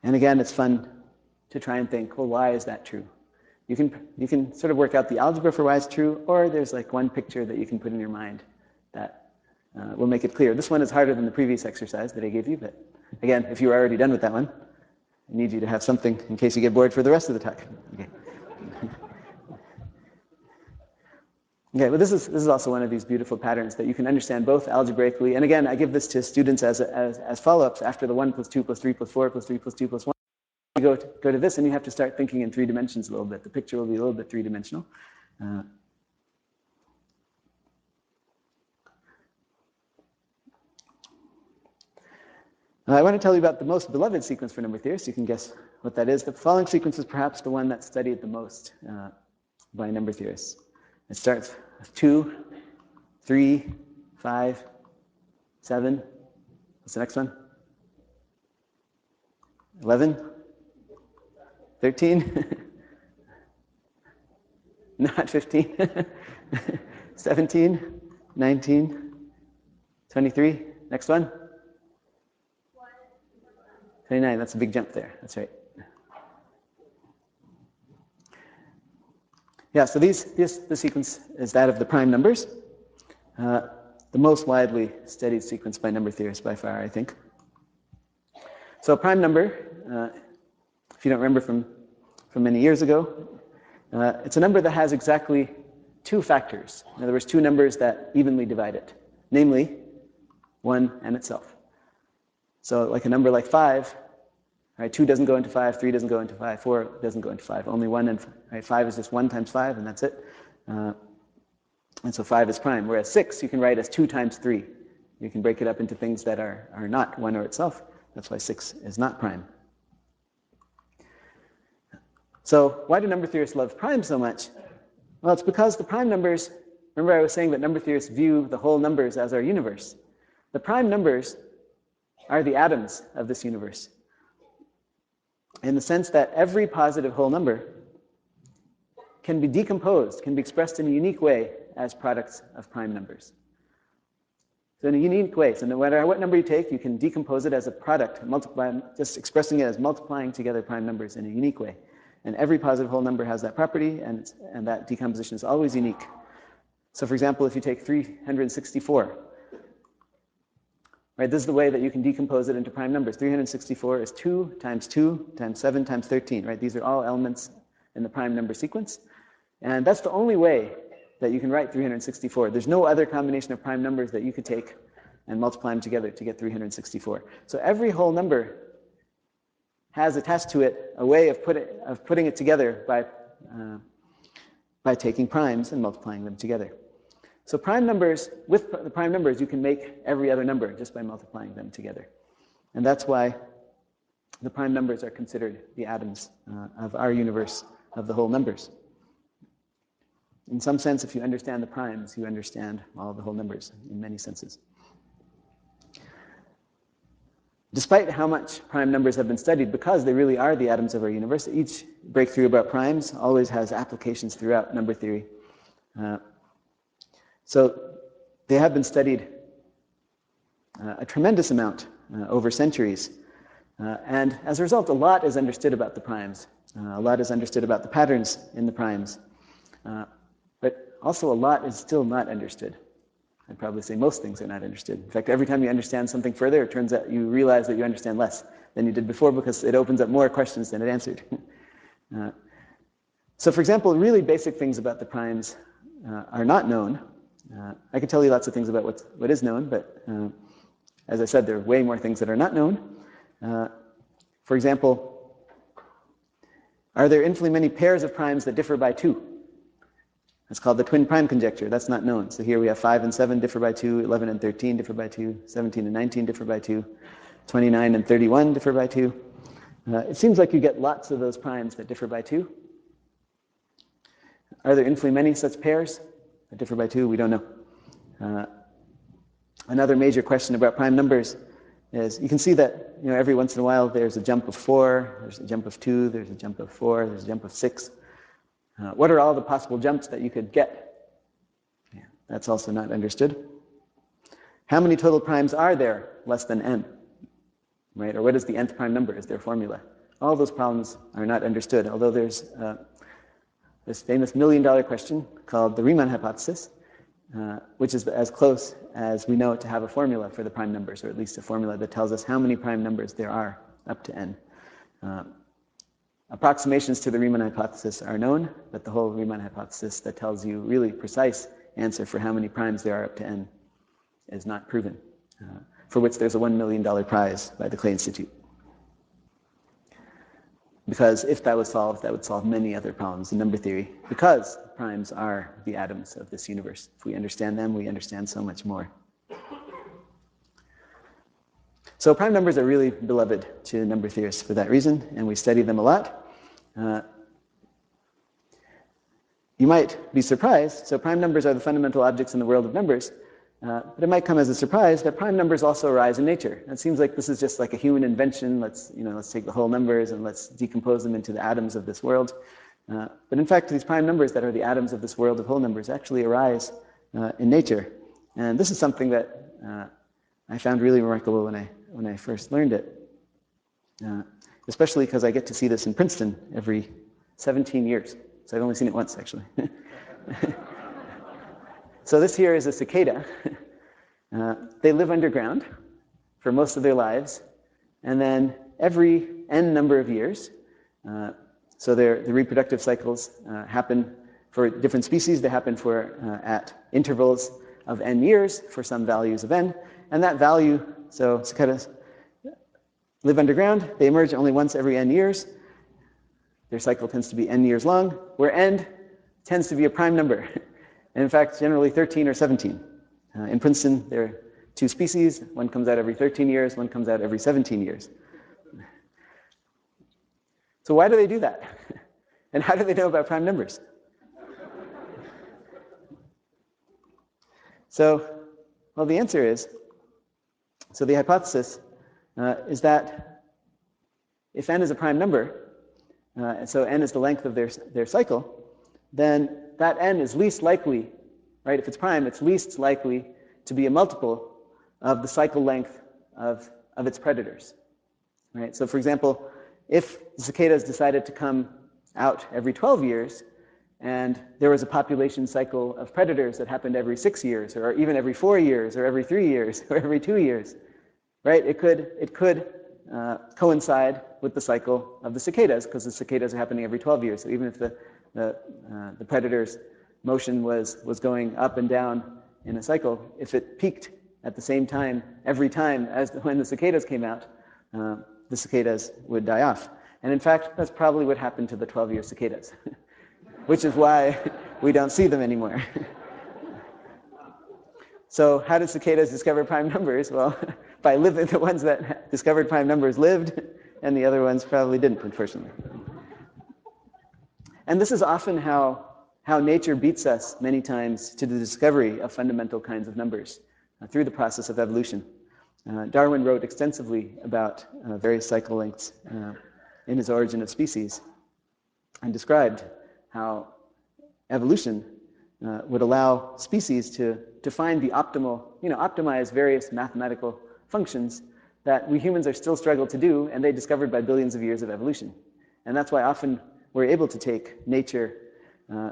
And again, it's fun to try and think, well, why is that true? You can sort of work out the algebra for why it's true, or there's like one picture that you can put in your mind that will make it clear. This one is harder than the previous exercise that I gave you, but again, if you were already done with that one, I need you to have something in case you get bored for the rest of the talk. Okay. Okay, but this is also one of these beautiful patterns that you can understand both algebraically, and again, I give this to students as follow-ups after the 1 plus 2 plus 3 plus 4 plus 3 plus 2 plus 1. You go to this and you have to start thinking in 3 dimensions a little bit. The picture will be a little bit 3-dimensional. I want to tell you about the most beloved sequence for number theorists. You can guess what that is. The following sequence is perhaps the one that's studied the most by number theorists. It starts with 2, 3, 5, 7. What's the next one? 11, 13, not 15, 17, 19, 23. Next one? 29, that's a big jump there. That's right. Yeah, so the sequence is that of the prime numbers, the most widely studied sequence by number theorists by far, I think. So a prime number, if you don't remember from many years ago, it's a number that has exactly 2 factors. In other words, 2 numbers that evenly divide it, namely 1 and itself. So like a number like 5, right, 2 doesn't go into 5, 3 doesn't go into 5, 4 doesn't go into 5. Only 1 and 5. Right, 5 is just 1 times 5, and that's it. And so 5 is prime. Whereas 6 you can write as 2 times 3. You can break it up into things that are not 1 or itself. That's why 6 is not prime. So why do number theorists love prime so much? Well, it's because the prime numbers, remember I was saying that number theorists view the whole numbers as our universe. The prime numbers are the atoms of this universe, in the sense that every positive whole number can be decomposed, can be expressed in a unique way as products of prime numbers. So in a unique way, so no matter what number you take, you can decompose it as a product, just expressing it as multiplying together prime numbers in a unique way. And every positive whole number has that property, and that decomposition is always unique. So for example, if you take 364, right, this is the way that you can decompose it into prime numbers. 364 is 2 times 2 times 7 times 13, right? These are all elements in the prime number sequence. And that's the only way that you can write 364. There's no other combination of prime numbers that you could take and multiply them together to get 364. So every whole number has attached to it a way of putting it together by taking primes and multiplying them together. So prime numbers, with the prime numbers, you can make every other number just by multiplying them together. And that's why the prime numbers are considered the atoms of our universe of the whole numbers. In some sense, if you understand the primes, you understand all the whole numbers in many senses. Despite how much prime numbers have been studied, because they really are the atoms of our universe, each breakthrough about primes always has applications throughout number theory. So they have been studied a tremendous amount over centuries. And as a result, a lot is understood about the primes. A lot is understood about the patterns in the primes. But also, a lot is still not understood. I'd probably say most things are not understood. In fact, every time you understand something further, it turns out you realize that you understand less than you did before because it opens up more questions than it answered. So for example, really basic things about the primes are not known. I could tell you lots of things about what is known, but as I said, there are way more things that are not known. For example, are there infinitely many pairs of primes that differ by 2? That's called the twin prime conjecture. That's not known. So here we have 5 and 7 differ by 2, 11 and 13 differ by 2, 17 and 19 differ by 2, 29 and 31 differ by 2. It seems like you get lots of those primes that differ by 2. Are there infinitely many such pairs that differ by 2? We don't know. Another major question about prime numbers is you can see that every once in a while there's a jump of 4, there's a jump of 2, there's a jump of 4, there's a jump of 6. What are all the possible jumps that you could get? Yeah, that's also not understood. How many total primes are there less than n? Right? Or what is the nth prime number? Is there a formula? All those problems are not understood, although there's this famous million-dollar question called the Riemann hypothesis, which is as close as we know it to have a formula for the prime numbers, or at least a formula that tells us how many prime numbers there are up to n. Approximations to the Riemann hypothesis are known, but the whole Riemann hypothesis that tells you really precise answer for how many primes there are up to n is not proven, for which there's a $1 million prize by the Clay Institute. Because if that was solved, that would solve many other problems in number theory, because primes are the atoms of this universe. If we understand them, we understand so much more. So prime numbers are really beloved to number theorists for that reason, and we study them a lot. You might be surprised. So prime numbers are the fundamental objects in the world of numbers, but it might come as a surprise that prime numbers also arise in nature. It seems like this is just like a human invention. Let's take the whole numbers and let's decompose them into the atoms of this world. But in fact, these prime numbers that are the atoms of this world of whole numbers actually arise in nature. And this is something that I found really remarkable when I first learned it, especially because I get to see this in Princeton every 17 years. So I've only seen it once, actually. So this here is a cicada. They live underground for most of their lives, and then every n number of years, so the reproductive cycles happen for different species. They happen at intervals of n years for some values of n, and that value, so cicadas live underground. They emerge only once every n years. Their cycle tends to be n years long, where n tends to be a prime number. And in fact, generally 13 or 17. In Princeton, there are 2 species. One comes out every 13 years, one comes out every 17 years. So why do they do that? And how do they know about prime numbers? So, well, the answer is, so the hypothesis is that if n is a prime number, and so n is the length of their cycle, then that n is least likely, right? If it's prime, it's least likely to be a multiple of the cycle length of its predators, right? So for example, if the cicadas decided to come out every 12 years, and there was a population cycle of predators that happened every 6 years, or even every 4 years, or every 3 years, or every 2 years, right? It could coincide with the cycle of the cicadas, because the cicadas are happening every 12 years. So even if the predator's motion was going up and down in a cycle, if it peaked at the same time every time as when the cicadas came out, the cicadas would die off. And in fact, that's probably what happened to the 12-year cicadas, which is why we don't see them anymore. So how did cicadas discover prime numbers? Well, by living, the ones that discovered prime numbers lived, and the other ones probably didn't, unfortunately. And this is often how nature beats us many times to the discovery of fundamental kinds of numbers through the process of evolution. Darwin wrote extensively about various cycle lengths in his Origin of Species, and described how evolution would allow species to find the optimize various mathematical functions that we humans are still struggling to do, and they discovered by billions of years of evolution. And that's why often we're able to take nature,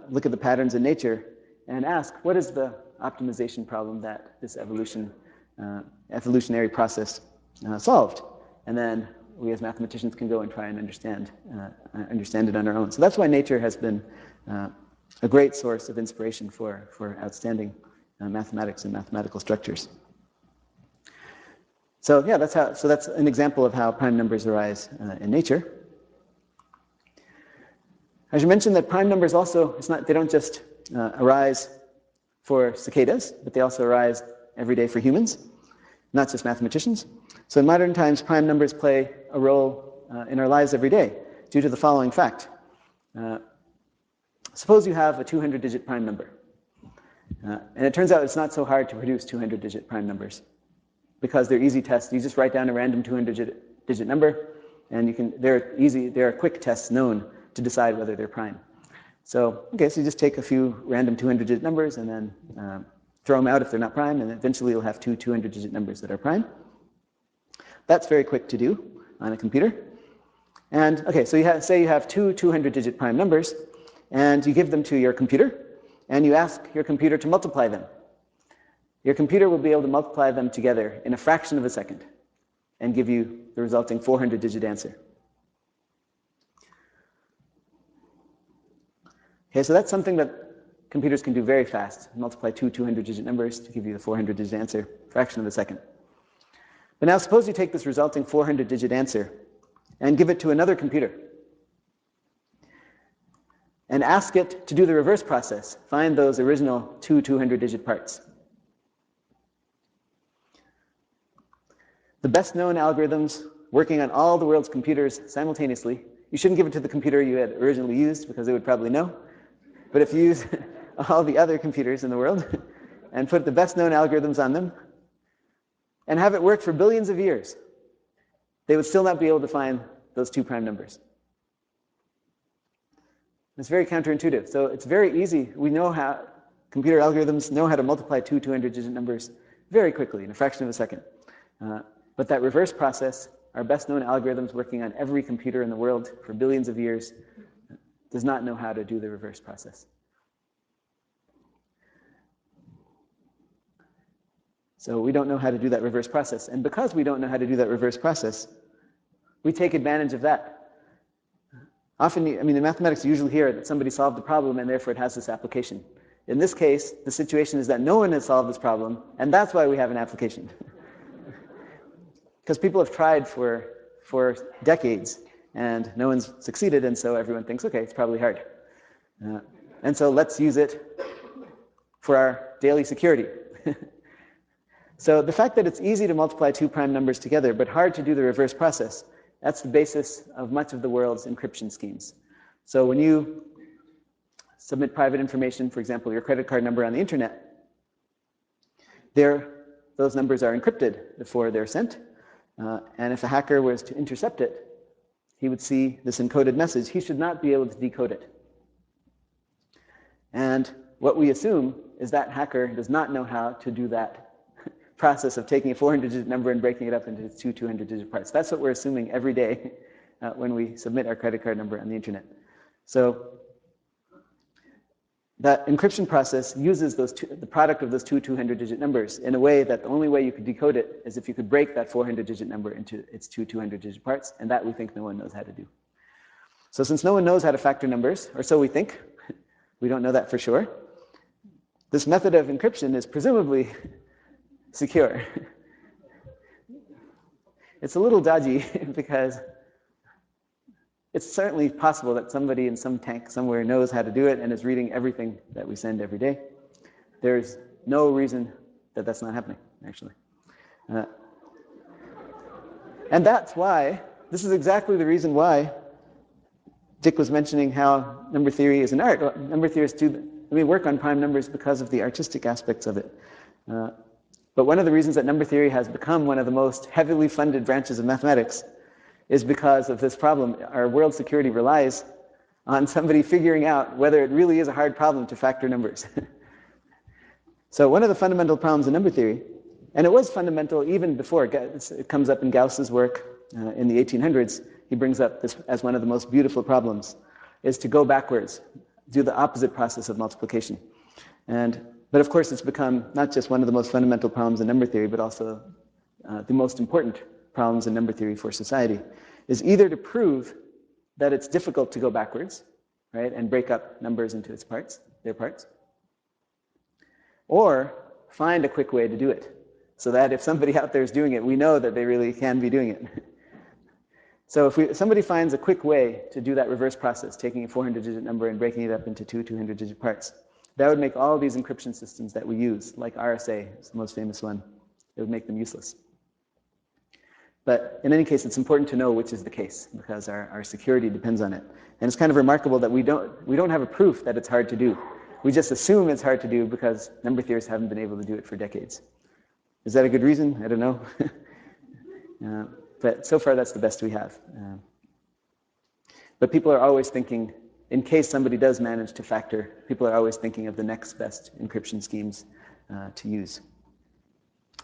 look at the patterns in nature, and ask, what is the optimization problem that this evolutionary process solved? And then we as mathematicians can go and try and understand it on our own. So that's why nature has been a great source of inspiration for outstanding mathematics and mathematical structures. So yeah, that's an example of how prime numbers arise in nature. I should mention that prime numbers also, they don't just arise for cicadas, but they also arise every day for humans, not just mathematicians. So in modern times, prime numbers play a role in our lives every day due to the following fact. Suppose you have a 200-digit prime number. And it turns out it's not so hard to produce 200-digit prime numbers because they're easy tests. You just write down a random 200-digit number, and there are quick tests known to decide whether they're prime. So you just take a few random 200-digit numbers and then throw them out if they're not prime, and eventually you'll have two 200-digit numbers that are prime. That's very quick to do on a computer. And so say you have two 200-digit prime numbers, and you give them to your computer, and you ask your computer to multiply them. Your computer will be able to multiply them together in a fraction of a second and give you the resulting 400-digit answer. Okay, so that's something that computers can do very fast. Multiply two 200-digit numbers to give you the 400-digit answer, fraction of a second. But now suppose you take this resulting 400-digit answer and give it to another computer and ask it to do the reverse process, find those original two 200-digit parts. The best known algorithms working on all the world's computers simultaneously, you shouldn't give it to the computer you had originally used because it would probably know. But if you use all the other computers in the world and put the best known algorithms on them and have it work for billions of years, they would still not be able to find those two prime numbers. It's very counterintuitive. So it's very easy. We know how computer algorithms know how to multiply two 200-digit numbers very quickly in a fraction of a second. But that reverse process, our best known algorithms working on every computer in the world for billions of years, does not know how to do the reverse process. So we don't know how to do that reverse process. And because we don't know how to do that reverse process, we take advantage of that. Often, in mathematics, you usually hear that somebody solved the problem and therefore it has this application. In this case, the situation is that no one has solved this problem, and that's why we have an application. Because people have tried for decades, and no one's succeeded, and so everyone thinks, okay, it's probably hard. And so let's use it for our daily security. So the fact that it's easy to multiply two prime numbers together, but hard to do the reverse process, that's the basis of much of the world's encryption schemes. So when you submit private information, for example, your credit card number on the internet, those numbers are encrypted before they're sent. And if a hacker was to intercept it, he would see this encoded message. He should not be able to decode it. And what we assume is that hacker does not know how to do that process of taking a 400-digit number and breaking it up into two 200-digit parts. That's what we're assuming every day when we submit our credit card number on the internet. So that encryption process uses the product of those two 200-digit numbers in a way that the only way you could decode it is if you could break that 400-digit number into its two 200-digit parts, and that we think no one knows how to do. So since no one knows how to factor numbers, or so we think, we don't know that for sure, this method of encryption is presumably secure. It's a little dodgy because it's certainly possible that somebody in some tank somewhere knows how to do it and is reading everything that we send every day. There's no reason that that's not happening, actually. And that's why, this is exactly the reason why Dick was mentioning how number theory is an art. Well, number theorists work on prime numbers because of the artistic aspects of it. But one of the reasons that number theory has become one of the most heavily funded branches of mathematics is because of this problem. Our world security relies on somebody figuring out whether it really is a hard problem to factor numbers. So one of the fundamental problems in number theory, and it was fundamental even before, it comes up in Gauss's work in the 1800s, he brings up this as one of the most beautiful problems, is to go backwards, do the opposite process of multiplication. But of course, it's become not just one of the most fundamental problems in number theory, but also the most important problems in number theory for society, is either to prove that it's difficult to go backwards, right, and break up numbers into their parts, or find a quick way to do it, so that if somebody out there is doing it, we know that they really can be doing it. So if somebody finds a quick way to do that reverse process, taking a 400-digit number and breaking it up into two 200-digit parts, that would make all these encryption systems that we use, like RSA is the most famous one, it would make them useless. But in any case, it's important to know which is the case, because our security depends on it. And it's kind of remarkable that we don't have a proof that it's hard to do. We just assume it's hard to do because number theorists haven't been able to do it for decades. Is that a good reason? I don't know. But so far, that's the best we have. But people are always thinking, in case somebody does manage to factor, people are always thinking of the next best encryption schemes to use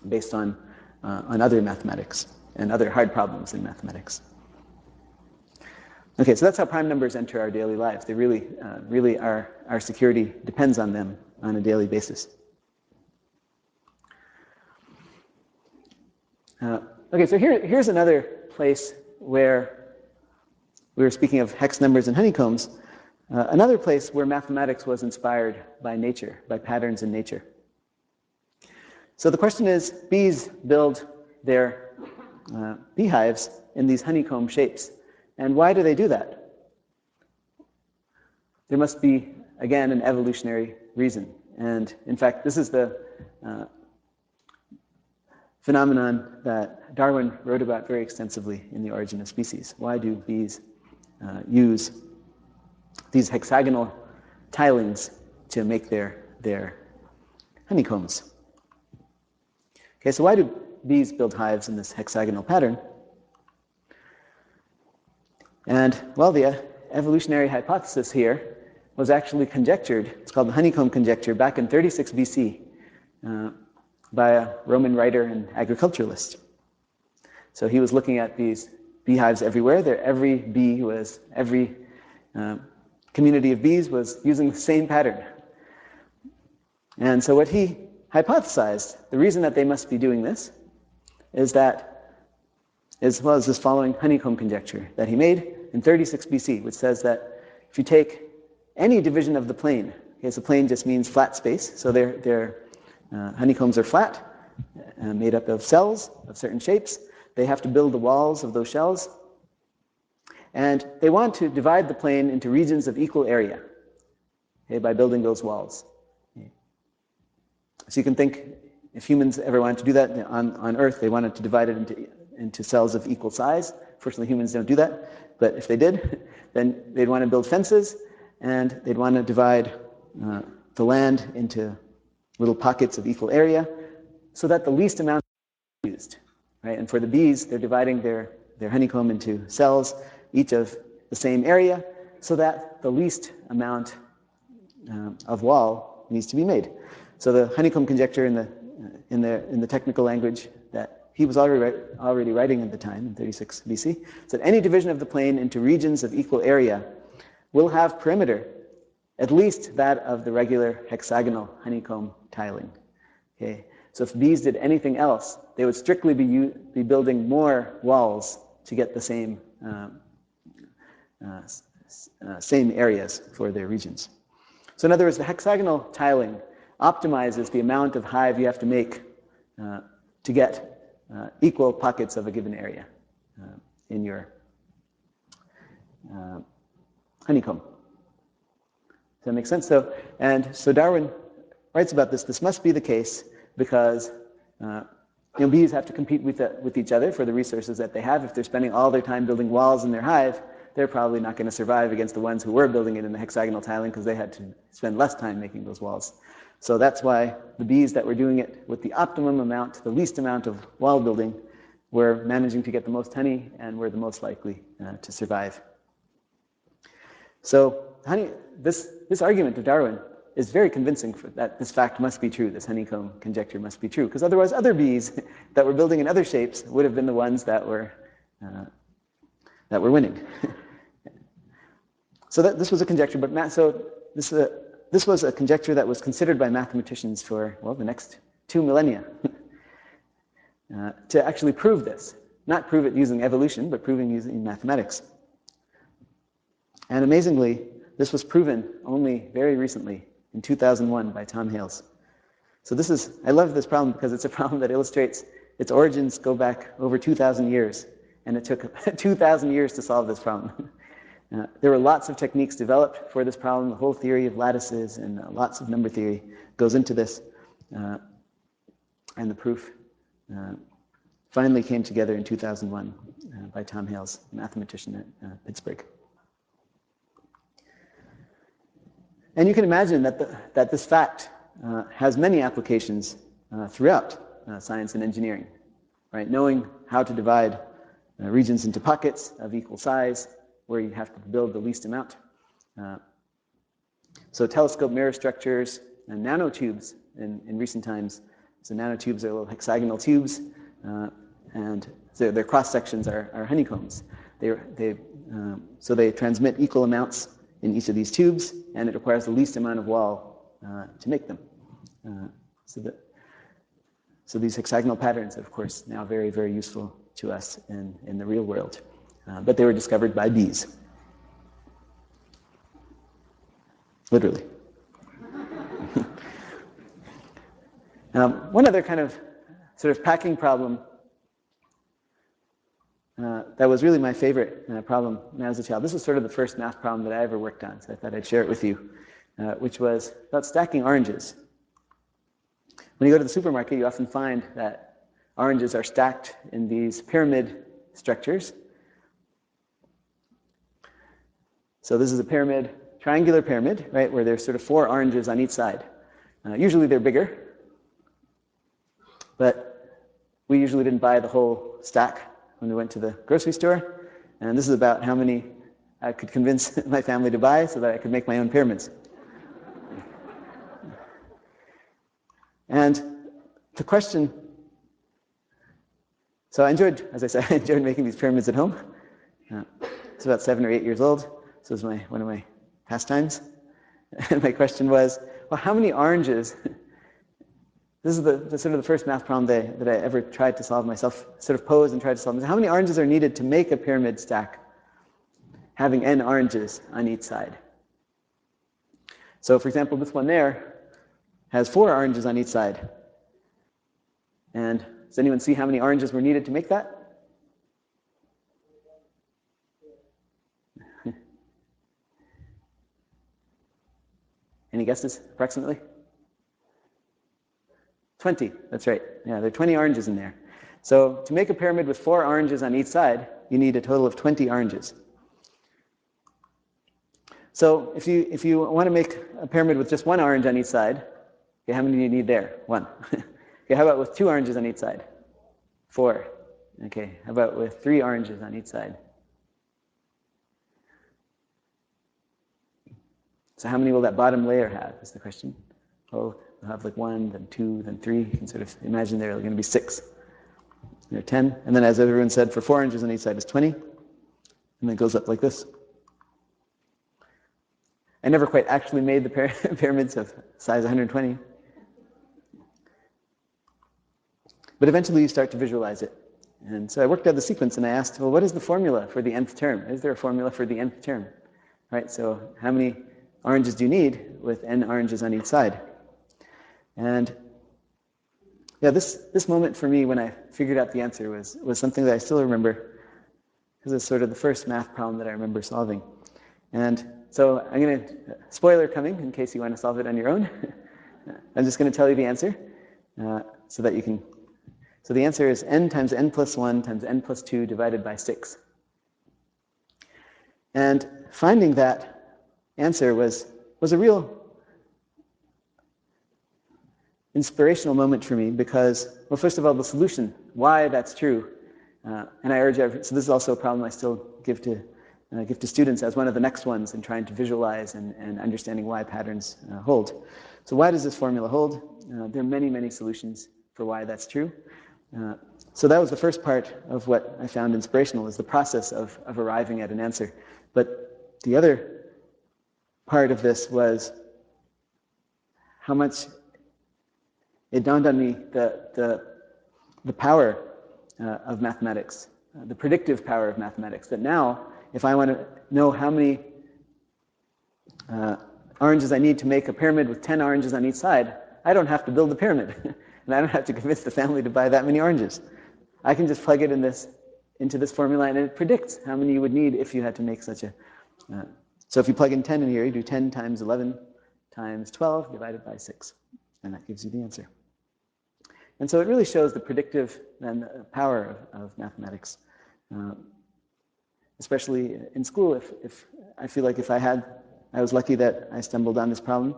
based on other mathematics and other hard problems in mathematics. Okay, so that's how prime numbers enter our daily lives. They really our security depends on them on a daily basis. Okay, so here's another place where we were speaking of hex numbers and honeycombs. Another place where mathematics was inspired by nature, by patterns in nature. So the question is, bees build their beehives in these honeycomb shapes. And why do they do that? There must be, again, an evolutionary reason. And in fact, this is the phenomenon that Darwin wrote about very extensively in The Origin of Species. Why do bees use these hexagonal tilings to make their honeycombs? Okay, so why do bees build hives in this hexagonal pattern? And, well, the evolutionary hypothesis here was actually conjectured. It's called the honeycomb conjecture back in 36 BC by a Roman writer and agriculturalist. So he was looking at these beehives everywhere. Every community of bees was using the same pattern. And so what he hypothesized, the reason that they must be doing this, is this following honeycomb conjecture that he made in 36 BC, which says that if you take any division of the plane, okay, so plane just means flat space, so their honeycombs are flat, made up of cells of certain shapes. They have to build the walls of those shells, and they want to divide the plane into regions of equal area, okay, by building those walls. Okay. So you can think, if humans ever wanted to do that on Earth, they wanted to divide it into cells of equal size. Fortunately, humans don't do that, but if they did, then they'd want to build fences, and they'd want to divide the land into little pockets of equal area so that the least amount is used. Right? And for the bees, they're dividing their honeycomb into cells, each of the same area, so that the least amount of wall needs to be made. So the honeycomb conjecture in the technical language that he was already writing at the time, in 36 BC, said any division of the plane into regions of equal area will have perimeter, at least that of the regular hexagonal honeycomb tiling. Okay? So if bees did anything else, they would strictly be building more walls to get the same areas for their regions. So in other words, the hexagonal tiling optimizes the amount of hive you have to make to get equal pockets of a given area in your honeycomb. Does that make sense? So Darwin writes about this. This must be the case because bees have to compete with each other for the resources that they have. If they're spending all their time building walls in their hive, they're probably not going to survive against the ones who were building it in the hexagonal tiling because they had to spend less time making those walls. So that's why the bees that were doing it with the optimum amount, the least amount of wall building, were managing to get the most honey and were the most likely to survive. So this argument of Darwin is very convincing that this fact must be true, this honeycomb conjecture must be true, because otherwise other bees that were building in other shapes would have been the ones that were winning. So this was a conjecture, but this was a conjecture that was considered by mathematicians for, well, the next 2 millennia to actually prove this. Not prove it using evolution, but proving using mathematics. And amazingly, this was proven only very recently, in 2001, by Tom Hales. So I love this problem because it's a problem that illustrates its origins go back over 2,000 years, and it took 2,000 years to solve this problem. There were lots of techniques developed for this problem. The whole theory of lattices and lots of number theory goes into this. And the proof finally came together in 2001 by Tom Hales, a mathematician at Pittsburgh. And you can imagine that this fact has many applications throughout science and engineering, right? Knowing how to divide regions into pockets of equal size, where you have to build the least amount. So telescope mirror structures and nanotubes in recent times. So nanotubes are little hexagonal tubes, and their cross sections are honeycombs. So they transmit equal amounts in each of these tubes, and it requires the least amount of wall to make them. So these hexagonal patterns are, of course, now very, very useful to us in the real world. But they were discovered by bees. Literally. One other kind of sort of packing problem that was really my favorite problem when I was a child. This was sort of the first math problem that I ever worked on, so I thought I'd share it with you, which was about stacking oranges. When you go to the supermarket, you often find that oranges are stacked in these pyramid structures. So this is a pyramid, triangular pyramid, right, where there's sort of 4 oranges on each side. Usually they're bigger, but we usually didn't buy the whole stack when we went to the grocery store. And this is about how many I could convince my family to buy so that I could make my own pyramids. And the question, so I enjoyed, as I said, I enjoyed making these pyramids at home. I was about 7 or 8 years old, so it was one of my pastimes. And my question was, well, how many oranges? This is the sort of the first math problem that I ever tried to solve myself, sort of posed and tried to solve. How many oranges are needed to make a pyramid stack, having n oranges on each side? So, for example, this one there has 4 oranges on each side. And does anyone see how many oranges were needed to make that? Any guesses, approximately? 20, that's right. Yeah, there are 20 oranges in there. So to make a pyramid with 4 oranges on each side, you need a total of 20 oranges. So if you want to make a pyramid with just 1 orange on each side, okay, how many do you need there? 1. Okay, how about with 2 oranges on each side? 4. Okay, how about with 3 oranges on each side? So how many will that bottom layer have, is the question. Oh, we'll have like 1, then 2, then 3. You can sort of imagine there are going to be 6. There are 10. And then, as everyone said, for 4 oranges on each side is 20. And then it goes up like this. I never quite actually made the pyramids of size 120. But eventually you start to visualize it. And so I worked out the sequence and I asked, well, what is the formula for the nth term? Is there a formula for the nth term? Right, so how many oranges do you need with n oranges on each side? And yeah, this moment for me when I figured out the answer was something that I still remember, because it's sort of the first math problem that I remember solving. And so I'm going to, spoiler coming in case you want to solve it on your own. I'm just going to tell you the answer so that you can. So the answer is n times n plus 1 times n plus 2 divided by 6. And finding that answer was a real inspirational moment for me because, well, first of all, the solution, why that's true. And I urge everyone, so this is also a problem I still give to students as one of the next ones in trying to visualize and understanding why patterns hold. So why does this formula hold? There are many, many solutions for why that's true. So that was the first part of what I found inspirational, is the process of arriving at an answer. But the other part of this was how much it dawned on me the power of mathematics, the predictive power of mathematics. That now, if I want to know how many oranges I need to make a pyramid with 10 oranges on each side, I don't have to build the pyramid. And I don't have to convince the family to buy that many oranges. I can just plug it into this formula, and it predicts how many you would need if you had to make such a... so if you plug in 10 in here, you do 10 times 11 times 12 divided by 6. And that gives you the answer. And so it really shows the predictive and the power of mathematics. Especially in school, if I feel like if I was lucky that I stumbled on this problem,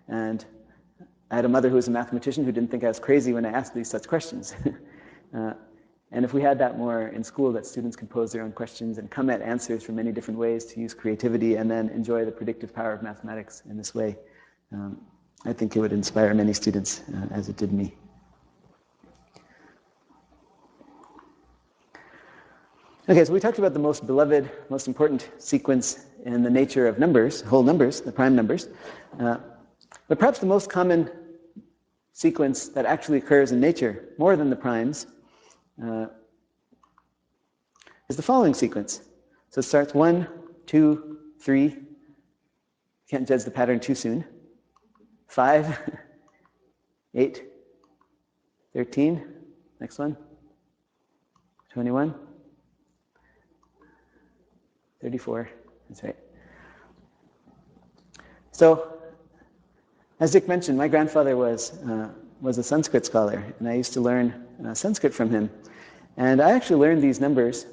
and I had a mother who was a mathematician who didn't think I was crazy when I asked these such questions. And if we had that more in school, that students could pose their own questions and come at answers from many different ways to use creativity and then enjoy the predictive power of mathematics in this way, I think it would inspire many students as it did me. Okay, so we talked about the most beloved, most important sequence in the nature of numbers, whole numbers, the prime numbers. But perhaps the most common sequence that actually occurs in nature, more than the primes, is the following sequence. So it starts 1, 2, 3. Can't judge the pattern too soon. 5, 8, 13. Next one. 21. 34. That's right. So, as Dick mentioned, my grandfather was a Sanskrit scholar, and I used to learn Sanskrit from him. And I actually learned these numbers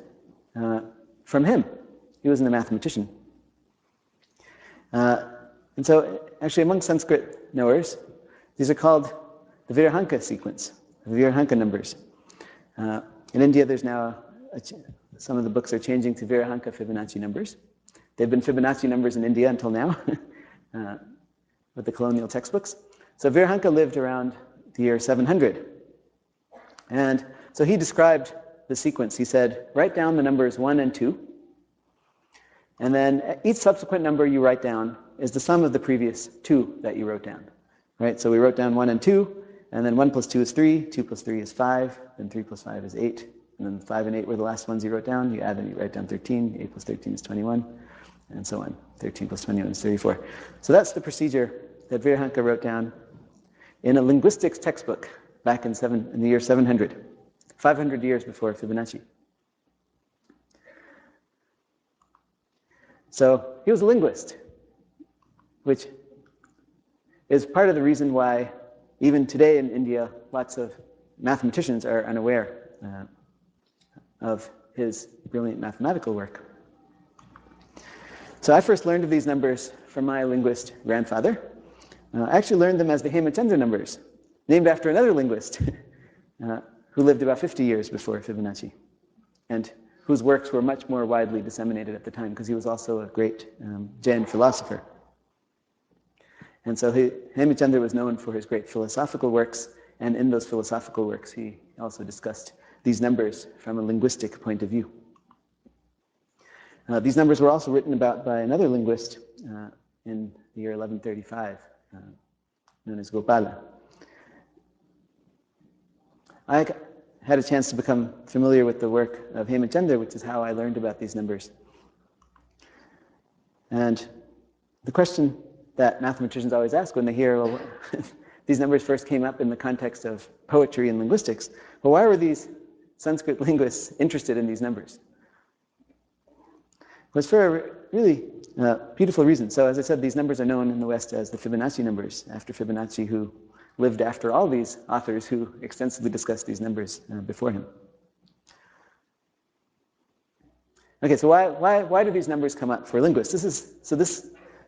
from him. He wasn't a mathematician. And so, actually, among Sanskrit knowers, these are called the Virhanka sequence, the Virhanka numbers. In India, there's now some of the books are changing to Virhanka Fibonacci numbers. They've been Fibonacci numbers in India until now, with the colonial textbooks. So Virhanka lived around the year 700. And so he described the sequence. He said, write down the numbers 1 and 2. And then each subsequent number you write down is the sum of the previous 2 that you wrote down. Right? So we wrote down 1 and 2, and then 1 plus 2 is 3, 2 plus 3 is 5, then 3 plus 5 is 8. And then 5 and 8 were the last ones you wrote down. You add them, you write down 13. 8 plus 13 is 21, and so on. 13 plus 21 is 34. So that's the procedure that Virhanka wrote down in a linguistics textbook back in the year 700, 500 years before Fibonacci. So he was a linguist, which is part of the reason why even today in India, lots of mathematicians are unaware of his brilliant mathematical work. So I first learned of these numbers from my linguist grandfather. I actually learned them as the Hemachandra numbers, named after another linguist who lived about 50 years before Fibonacci, and whose works were much more widely disseminated at the time, because he was also a great Jain philosopher. And so Hemachandra was known for his great philosophical works, and in those philosophical works he also discussed these numbers from a linguistic point of view. These numbers were also written about by another linguist in the year 1135, known as Gopala. I had a chance to become familiar with the work of Hemachandra, which is how I learned about these numbers. And the question that mathematicians always ask when they hear, well, these numbers first came up in the context of poetry and linguistics, well, why were these Sanskrit linguists interested in these numbers? It was for a really beautiful reason. So as I said, these numbers are known in the West as the Fibonacci numbers, after Fibonacci, who lived after all these authors who extensively discussed these numbers before him. Okay, so why do these numbers come up for linguists?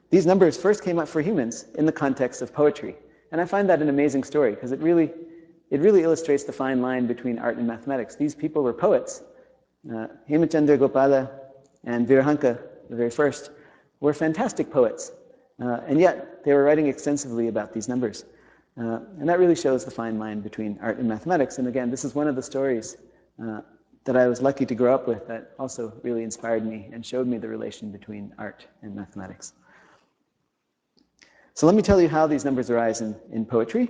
These numbers first came up for humans in the context of poetry. And I find that an amazing story, because it really illustrates the fine line between art and mathematics. These people were poets. Hemachandra, Gopala, and Virhanka, the very first, were fantastic poets. And yet, they were writing extensively about these numbers. And that really shows the fine line between art and mathematics. And again, this is one of the stories that I was lucky to grow up with that also really inspired me and showed me the relation between art and mathematics. So let me tell you how these numbers arise in poetry.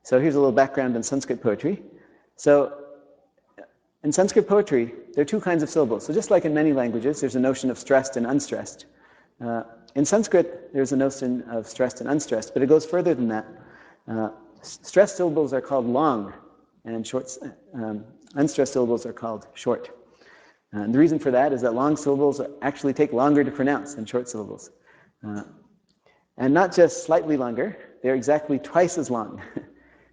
So here's a little background on Sanskrit poetry. So in Sanskrit poetry, there are two kinds of syllables. So just like in many languages, there's a notion of stressed and unstressed. In Sanskrit, there's a notion of stressed and unstressed, but it goes further than that. Stressed syllables are called long, and unstressed syllables are called short. And the reason for that is that long syllables actually take longer to pronounce than short syllables. And not just slightly longer, they're exactly twice as long.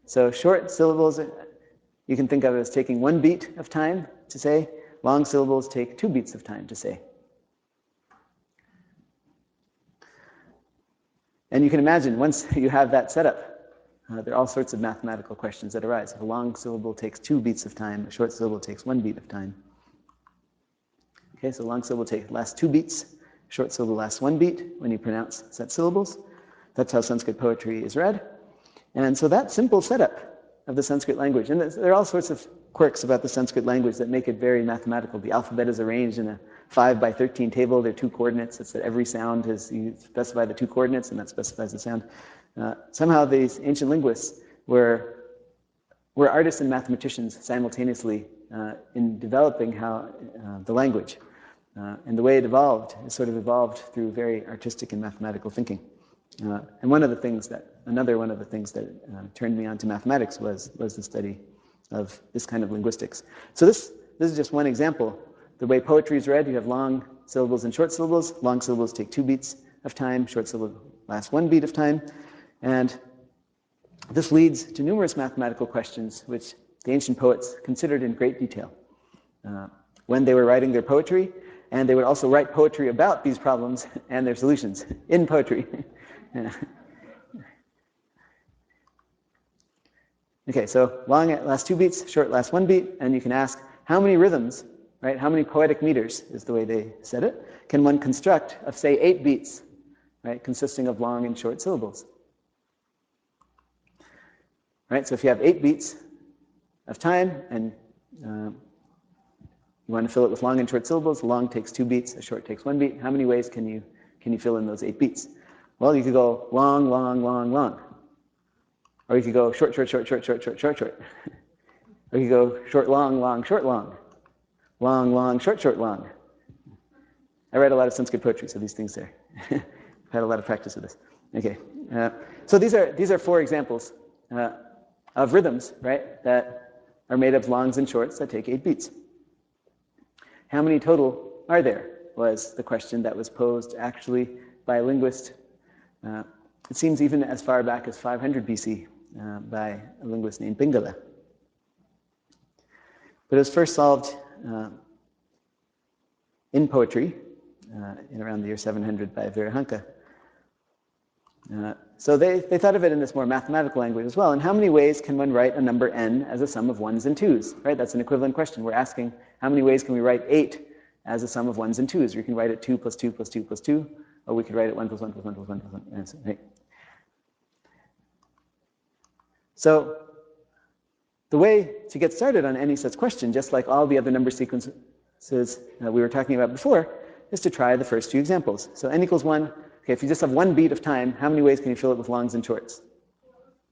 So short syllables, you can think of it as taking 1 beat of time to say. Long syllables take 2 beats of time to say. And you can imagine, once you have that set up, there are all sorts of mathematical questions that arise. If a long syllable takes 2 beats of time, a short syllable takes 1 beat of time. Okay, so long syllable lasts 2 beats, short syllable lasts 1 beat when you pronounce set syllables. That's how Sanskrit poetry is read. And so that simple setup of the Sanskrit language, and there are all sorts of quirks about the Sanskrit language that make it very mathematical. The alphabet is arranged in a 5 by 13 table. There are 2 coordinates. It's that every sound you specify the 2 coordinates, and that specifies the sound. Somehow these ancient linguists were artists and mathematicians simultaneously in developing the language. And the way it evolved, it sort of evolved through very artistic and mathematical thinking. And another one of the things that turned me on to mathematics was the study of this kind of linguistics. So this is just one example. The way poetry is read, you have long syllables and short syllables. Long syllables take 2 beats of time. Short syllables last 1 beat of time. And this leads to numerous mathematical questions which the ancient poets considered in great detail when they were writing their poetry. And they would also write poetry about these problems and their solutions in poetry. Okay, so long lasts 2 beats, short lasts 1 beat, and you can ask how many rhythms, right? How many poetic meters is the way they said it, can one construct of, say, 8 beats, right, consisting of long and short syllables? Right, so if you have 8 beats of time and you want to fill it with long and short syllables, long takes 2 beats, a short takes 1 beat. How many ways can you fill in those 8 beats? Well, you could go long, long, long, long. Or you could go short, short, short, short, short, short, short, short. Or you could go short, long, long, short, long. Long, long, short, short, long. I write a lot of Sanskrit poetry, so these things are. I've had a lot of practice with this. Okay. So these are 4 examples of rhythms, right, that are made of longs and shorts that take 8 beats. How many total are there, was the question that was posed actually by a linguist. It seems even as far back as 500 BC by a linguist named Pingala. But it was first solved in poetry in around the year 700 by Virahanka. So they thought of it in this more mathematical language as well. And how many ways can one write a number n as a sum of 1s and 2s? Right? That's an equivalent question. We're asking how many ways can we write 8 as a sum of 1s and 2s? We can write it 2 plus 2 plus 2 plus 2, or we could write it 1 plus 1 plus 1 plus 1 plus 1. Right? So the way to get started on any such question, just like all the other number sequences that we were talking about before, is to try the first 2 examples. So n equals 1. Okay, if you just have 1 beat of time, how many ways can you fill it with longs and shorts?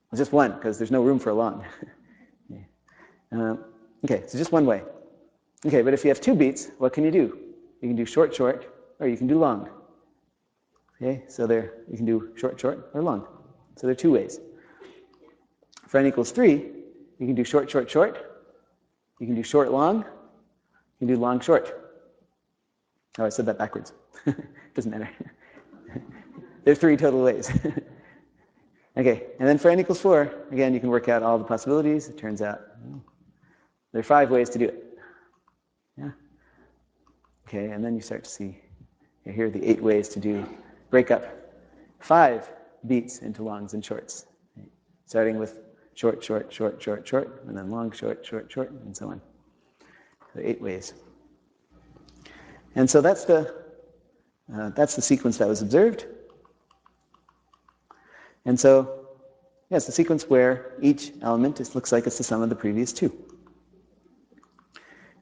Well, just 1, because there's no room for a long. Okay, so just 1 way. Okay, but if you have 2 beats, what can you do? You can do short, short, or you can do long. Okay, so you can do short, short, or long. So there are 2 ways. For n equals 3, you can do short, short, short. You can do short, long. You can do long, short. Oh, I said that backwards. Doesn't matter. There are 3 total ways. Okay, and then for n equals 4, again, you can work out all the possibilities. It turns out there are 5 ways to do it. Yeah. Okay, and then you start to see, here are the 8 ways to break up 5 beats into longs and shorts. Right? Starting with short, short, short, short, short, and then long, short, short, short, and so on. So 8 ways. And so that's the sequence that was observed. And so, it's the sequence where each element looks like it's the sum of the previous 2.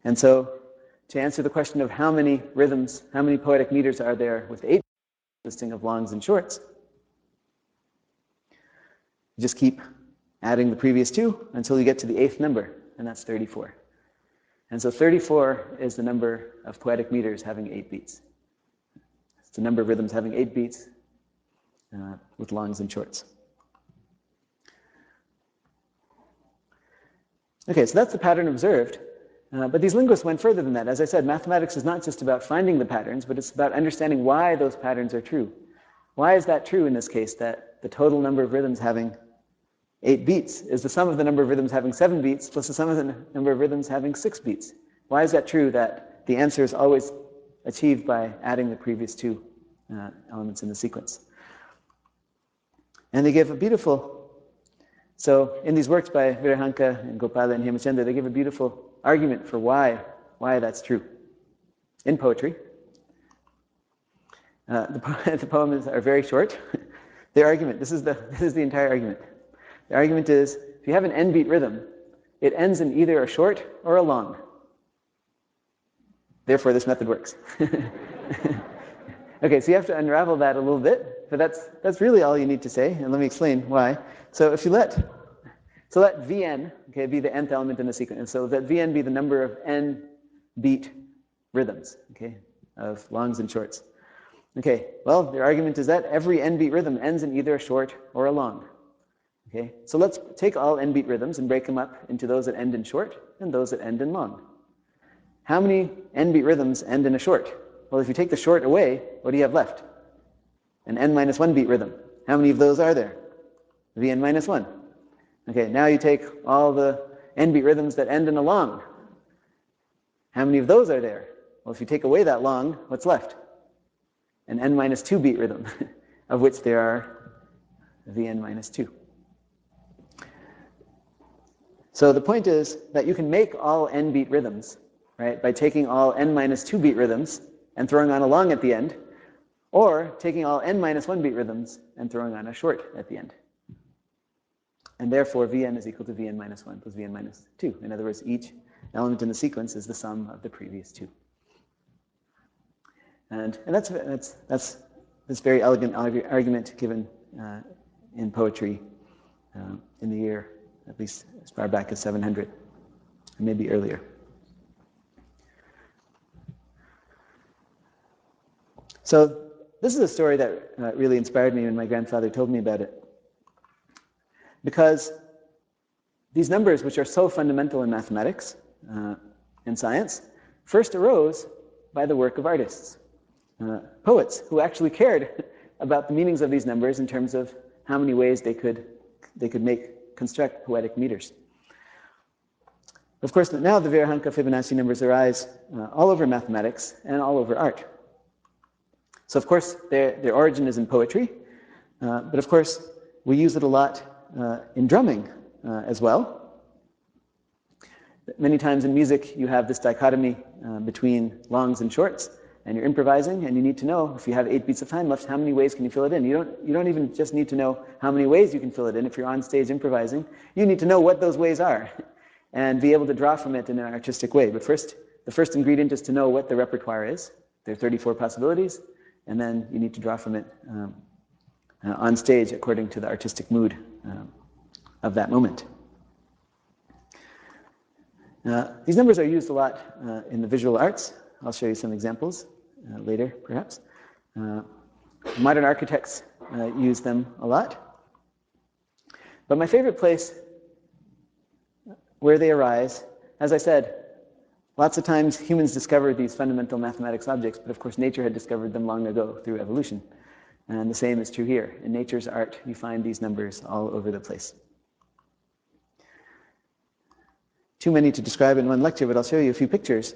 And so, to answer the question of how many rhythms, how many poetic meters are there with 8 consisting of longs and shorts. You just keep adding the previous two until you get to the 8th number, and that's 34. And so 34 is the number of poetic meters having 8 beats. It's the number of rhythms having 8 beats with longs and shorts. Okay, so that's the pattern observed. But these linguists went further than that. As I said, mathematics is not just about finding the patterns, but it's about understanding why those patterns are true. Why is that true in this case, that the total number of rhythms having 8 beats is the sum of the number of rhythms having 7 beats plus the sum of the number of rhythms having 6 beats? Why is that true, that the answer is always achieved by adding the previous two elements in the sequence? And they give a beautiful, so in these works by Virahanka and Gopala and Hemachandra, they give a beautiful argument for why that's true in poetry. The poems are very short. The argument, this is the entire argument. The argument is, if you have an n-beat rhythm, it ends in either a short or a long. Therefore, this method works. Okay, so you have to unravel that a little bit, but that's really all you need to say, and let me explain why. So if you let Vn, okay, be the nth element in the sequence, and so let Vn be the number of n-beat rhythms, okay, of longs and shorts. Okay, well, their argument is that every n-beat rhythm ends in either a short or a long. Okay, so let's take all n-beat rhythms and break them up into those that end in short and those that end in long. How many n-beat rhythms end in a short? Well, if you take the short away, what do you have left? An n-1 beat rhythm. How many of those are there? Vn-1. Okay, now you take all the n-beat rhythms that end in a long. How many of those are there? Well, if you take away that long, what's left? An n-2 beat rhythm, of which there are Vn-2. So the point is that you can make all n-beat rhythms, right, by taking all n-2 beat rhythms and throwing on a long at the end, or taking all n-1 beat rhythms and throwing on a short at the end. And therefore, Vn is equal to Vn-1 plus Vn-2. In other words, each element in the sequence is the sum of the previous two. And that's this very elegant argument given in poetry in the year, at least as far back as 700, and maybe earlier. So this is a story that really inspired me when my grandfather told me about it. Because these numbers, which are so fundamental in mathematics and science, first arose by the work of artists, poets, who actually cared about the meanings of these numbers in terms of how many ways they could construct poetic meters. Of course, now the Virahanka Fibonacci numbers arise all over mathematics and all over art. So, of course, their origin is in poetry, but of course, we use it a lot in drumming as well. Many times in music, you have this dichotomy between longs and shorts, and you're improvising, and you need to know, if you have 8 beats of time left, how many ways can you fill it in? You don't even just need to know how many ways you can fill it in. If you're on stage improvising, you need to know what those ways are and be able to draw from it in an artistic way. But first, the first ingredient is to know what the repertoire is. There are 34 possibilities, and then you need to draw from it on stage according to the artistic mood of that moment. These numbers are used a lot in the visual arts. I'll show you some examples later, perhaps. Modern architects use them a lot. But my favorite place where they arise, as I said, lots of times humans discover these fundamental mathematics objects, but of course nature had discovered them long ago through evolution. And the same is true here. In nature's art, you find these numbers all over the place. Too many to describe in one lecture, but I'll show you a few pictures.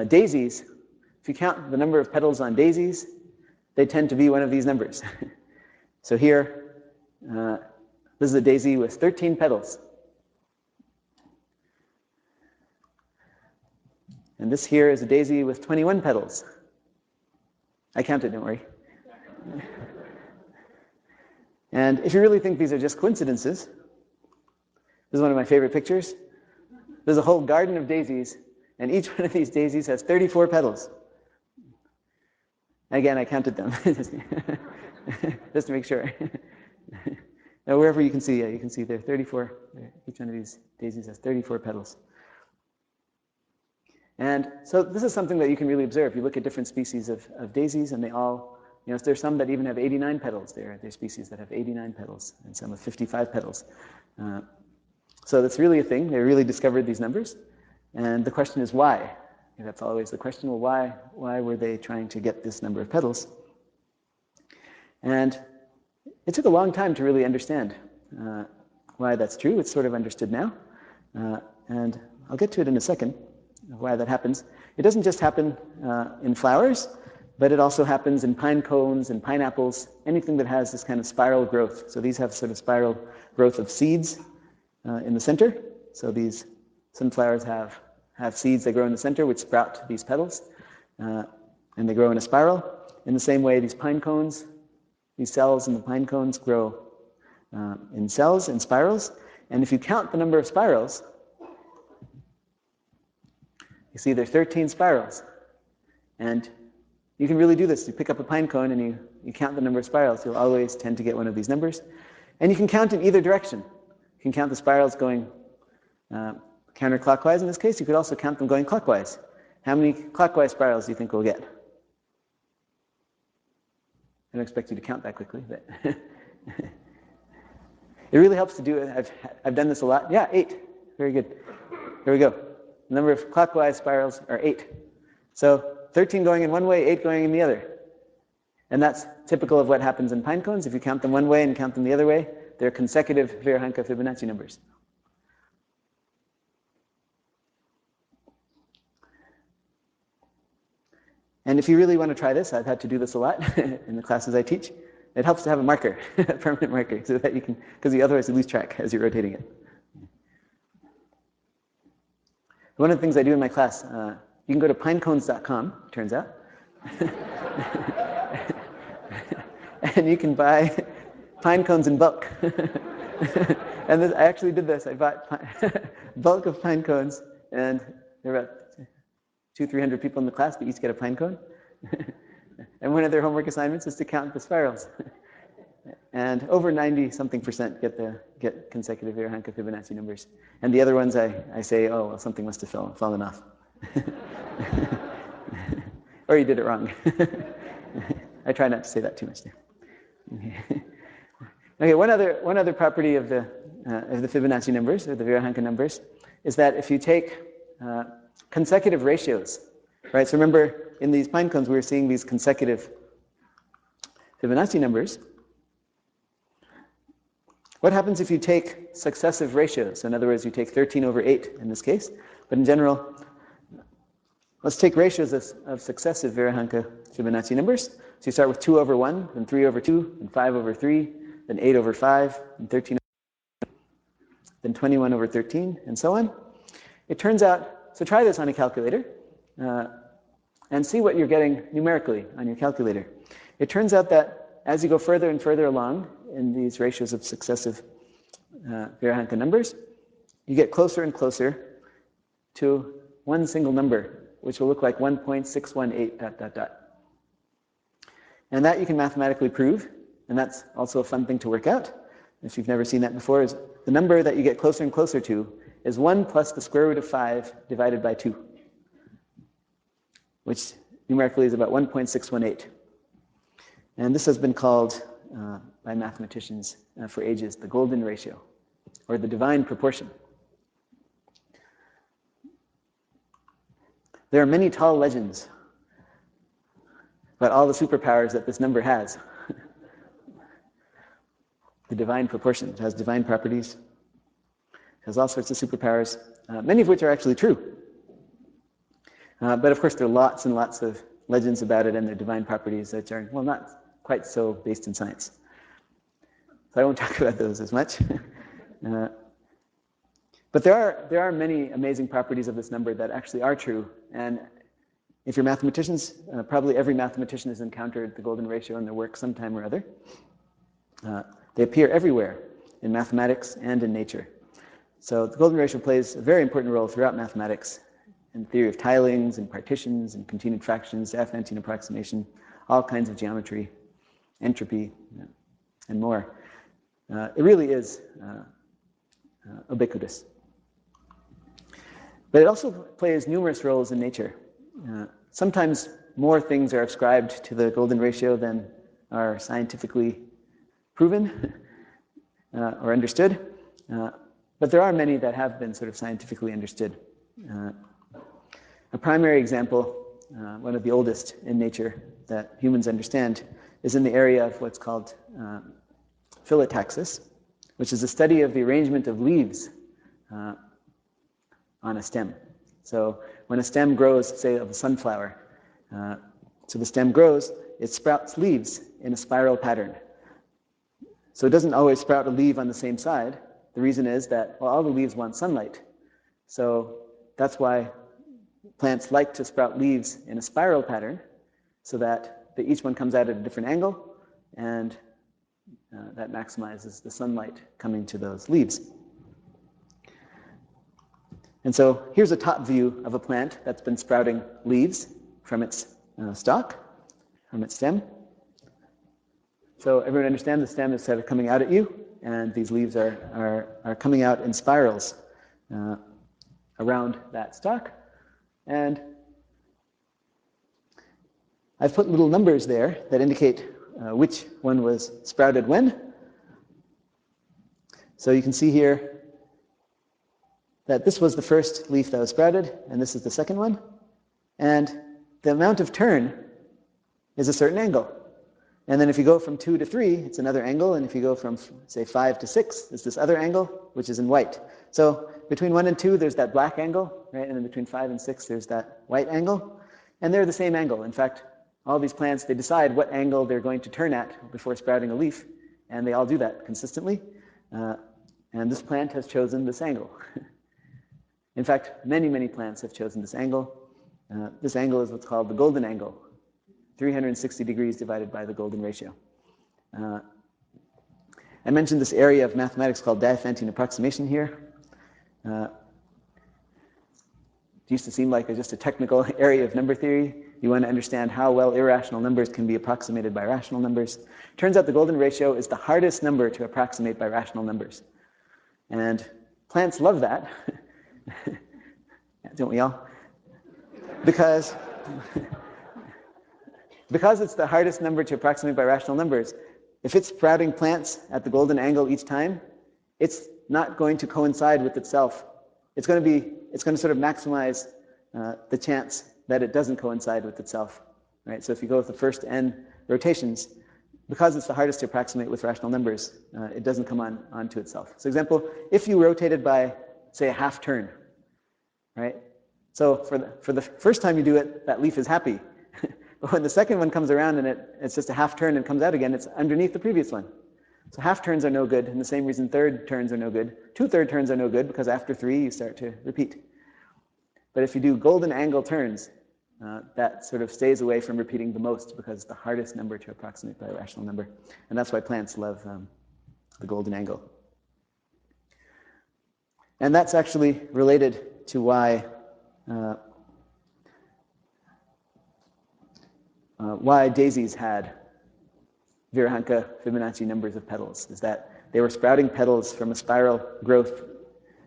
Daisies, if you count the number of petals on daisies, they tend to be one of these numbers. So here, this is a daisy with 13 petals. And this here is a daisy with 21 petals. I counted, don't worry. And if you really think these are just coincidences, this is one of my favorite pictures. There's a whole garden of daisies, and each one of these daisies has 34 petals. Again, I counted them just to make sure. Now, wherever you can see there are 34. Each one of these daisies has 34 petals. And so this is something that you can really observe. You look at different species of daisies, and they all, there's some that even have 89 petals. There are species that have 89 petals, and some have 55 petals. So that's really a thing. They really discovered these numbers. And the question is why? And that's always the question. Well, why were they trying to get this number of petals? And it took a long time to really understand why that's true. It's sort of understood now. And I'll get to it in a second, why that happens. It doesn't just happen in flowers, but it also happens in pine cones and pineapples, anything that has this kind of spiral growth. So these have sort of spiral growth of seeds in the center. So these sunflowers have seeds that grow in the center, which sprout these petals, and they grow in a spiral. In the same way, these pine cones, these cells in the pine cones grow in cells, in spirals. And if you count the number of spirals, you see there are 13 spirals. And you can really do this. You pick up a pine cone and you count the number of spirals. You'll always tend to get one of these numbers. And you can count in either direction. You can count the spirals going counterclockwise in this case. You could also count them going clockwise. How many clockwise spirals do you think we'll get? I don't expect you to count that quickly, but it really helps to do it. I've done this a lot. Yeah, 8. Very good. Here we go. The number of clockwise spirals are 8. So 13 going in one way, 8 going in the other. And that's typical of what happens in pine cones. If you count them one way and count them the other way, they're consecutive Virhanka Fibonacci numbers. And if you really want to try this, I've had to do this a lot in the classes I teach. It helps to have a marker, a permanent marker, so that you can, because otherwise you lose track as you're rotating it. One of the things I do in my class, you can go to pinecones.com, turns out, and you can buy pine cones in bulk. And I actually did this. I bought bulk of pine cones, and there are about 200-300 people in the class, but each get a pine cone. And one of their homework assignments is to count the spirals. And over 90-something% get consecutive Virhanka Fibonacci numbers. And the other ones I say, oh, well, something must have fallen off. Or you did it wrong. I try not to say that too much there. Okay, one other property of the Fibonacci numbers, or the Virhanka numbers, is that if you take consecutive ratios, right? So remember, in these pine cones, we were seeing these consecutive Fibonacci numbers. What happens if you take successive ratios? So in other words, you take 13 over 8 in this case. But in general, let's take ratios of successive Virhanka Fibonacci numbers. So you start with 2 over 1, then 3 over 2, then 5 over 3, then 8 over 5, then 13 over 2, then 21 over 13, and so on. It turns out, so try this on a calculator and see what you're getting numerically on your calculator. It turns out that as you go further and further along in these ratios of successive Virhanka numbers, you get closer and closer to one single number, which will look like 1.618 ... And that you can mathematically prove, and that's also a fun thing to work out. If you've never seen that before, is the number that you get closer and closer to is 1 plus the square root of 5 divided by 2, which numerically is about 1.618. And this has been called by mathematicians for ages the golden ratio, or the divine proportion. There are many tall legends about all the superpowers that this number has. The divine proportion. It has divine properties. It has all sorts of superpowers, many of which are actually true. But of course, there are lots and lots of legends about it and their divine properties that are, well, not quite so based in science. So I won't talk about those as much. But there are many amazing properties of this number that actually are true. And if you're mathematicians, probably every mathematician has encountered the golden ratio in their work sometime or other. They appear everywhere in mathematics and in nature. So the golden ratio plays a very important role throughout mathematics, in the theory of tilings and partitions and continued fractions, F-Antine approximation, all kinds of geometry, entropy, and more. It really is ubiquitous. But it also plays numerous roles in nature. Sometimes more things are ascribed to the golden ratio than are scientifically proven or understood. But there are many that have been sort of scientifically understood. A primary example, one of the oldest in nature that humans understand, is in the area of what's called phyllotaxis, which is the study of the arrangement of leaves on a stem. So when a stem grows, say, of a sunflower, so the stem grows, it sprouts leaves in a spiral pattern. So it doesn't always sprout a leaf on the same side. The reason is that, well, all the leaves want sunlight. So that's why plants like to sprout leaves in a spiral pattern, so that each one comes out at a different angle, and that maximizes the sunlight coming to those leaves. And so here's a top view of a plant that's been sprouting leaves from its stalk, from its stem. So everyone understand the stem is sort of coming out at you, and these leaves are coming out in spirals around that stalk. And I've put little numbers there that indicate which one was sprouted when. So you can see here that this was the first leaf that was sprouted, and this is the second one. And the amount of turn is a certain angle. And then if you go from 2 to 3, it's another angle. And if you go from, say, 5 to 6, it's this other angle, which is in white. So between 1 and 2, there's that black angle, right? And then between 5 and 6, there's that white angle. And they're the same angle. In fact, all these plants, they decide what angle they're going to turn at before sprouting a leaf. And they all do that consistently. And this plant has chosen this angle. In fact, many, many plants have chosen this angle. This angle is what's called the golden angle, 360 degrees divided by the golden ratio. I mentioned this area of mathematics called Diophantine approximation here. It used to seem like just a technical area of number theory. You want to understand how well irrational numbers can be approximated by rational numbers. Turns out the golden ratio is the hardest number to approximate by rational numbers. And plants love that. Don't we all? Because it's the hardest number to approximate by rational numbers, if it's sprouting plants at the golden angle each time, it's not going to coincide with itself. It's going to sort of maximize the chance that it doesn't coincide with itself, right? So if you go with the first n rotations, because it's the hardest to approximate with rational numbers, it doesn't come onto itself. So example, if you rotated by, say, a half turn, right? So for the first time you do it, that leaf is happy. But when the second one comes around and it's just a half turn and comes out again, it's underneath the previous one. So half turns are no good, and the same reason third turns are no good. 2/3 turns are no good, because after 3 you start to repeat. But if you do golden angle turns, that sort of stays away from repeating the most, because it's the hardest number to approximate by a rational number. And that's why plants love the golden angle. And that's actually related to why daisies had Virhanka Fibonacci numbers of petals, is that they were sprouting petals from a spiral growth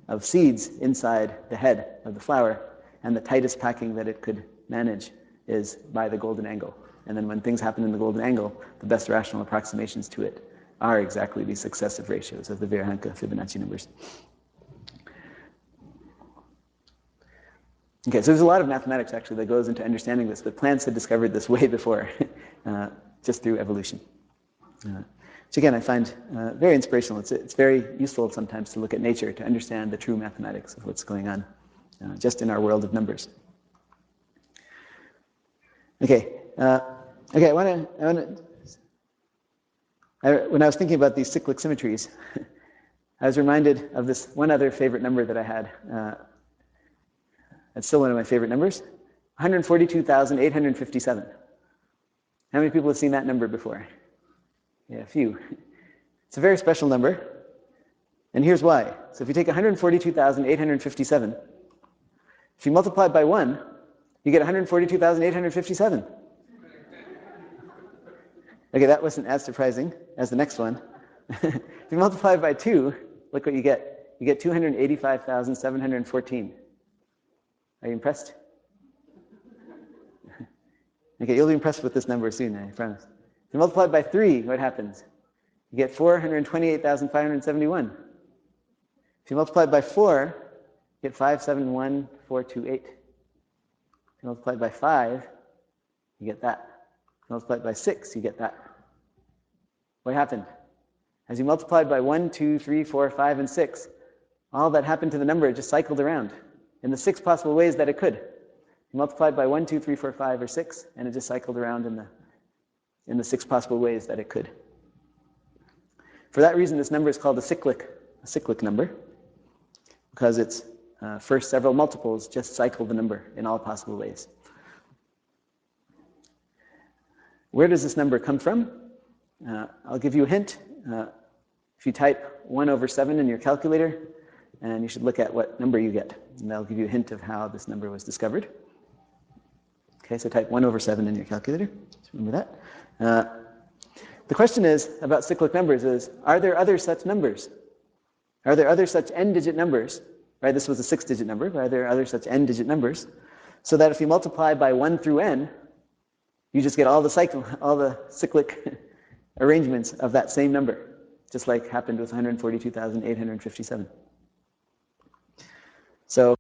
of seeds inside the head of the flower, and the tightest packing that it could manage is by the golden angle. And then when things happen in the golden angle, the best rational approximations to it are exactly these successive ratios of the Virhanka Fibonacci numbers. Okay, so there's a lot of mathematics actually that goes into understanding this, but plants had discovered this way before, just through evolution. Which again, I find very inspirational. It's very useful sometimes to look at nature to understand the true mathematics of what's going on just in our world of numbers. Okay, when I was thinking about these cyclic symmetries, I was reminded of this one other favorite number that I had. It's still one of my favorite numbers, 142,857. How many people have seen that number before? Yeah, a few. It's a very special number, and here's why. So if you take 142,857, if you multiply it by 1, you get 142,857. Okay, that wasn't as surprising as the next one. If you multiply by 2, look what you get. You get 285,714. Are you impressed? Okay, you'll be impressed with this number soon, I promise. If you multiply by 3, what happens? You get 428,571. If you multiply by 4, you get 571,428. If you multiply by 5, you get that. If you multiply by 6, you get that. What happened? As you multiplied by 1, 2, 3, 4, 5, and 6, all that happened to the number just cycled around in the 6 possible ways that it could. You multiplied by 1, 2, 3, 4, 5, or 6, and it just cycled around in the 6 possible ways that it could. For that reason, this number is called a cyclic number, because its first several multiples just cycle the number in all possible ways. Where does this number come from? I'll give you a hint. If you type 1 over 7 in your calculator, and you should look at what number you get, and that'll give you a hint of how this number was discovered. Okay, so type 1 over 7 in your calculator. Just remember that. The question is about cyclic numbers is, are there other such numbers? Are there other such n-digit numbers? Right, this was a 6-digit number, but are there other such n-digit numbers? So that if you multiply by 1 through n, you just get all the cyclic arrangements of that same number, just like happened with 142,857. So,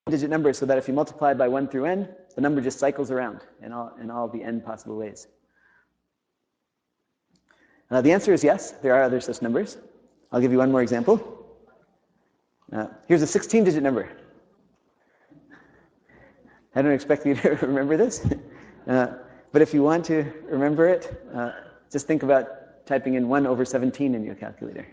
digit number, so that if you multiply by 1 through n, the number just cycles around in all the n possible ways. The answer is yes, there are other such numbers. I'll give you one more example. Here's a 16-digit number. I don't expect you to remember this, but if you want to remember it, just think about typing in 1 over 17 in your calculator.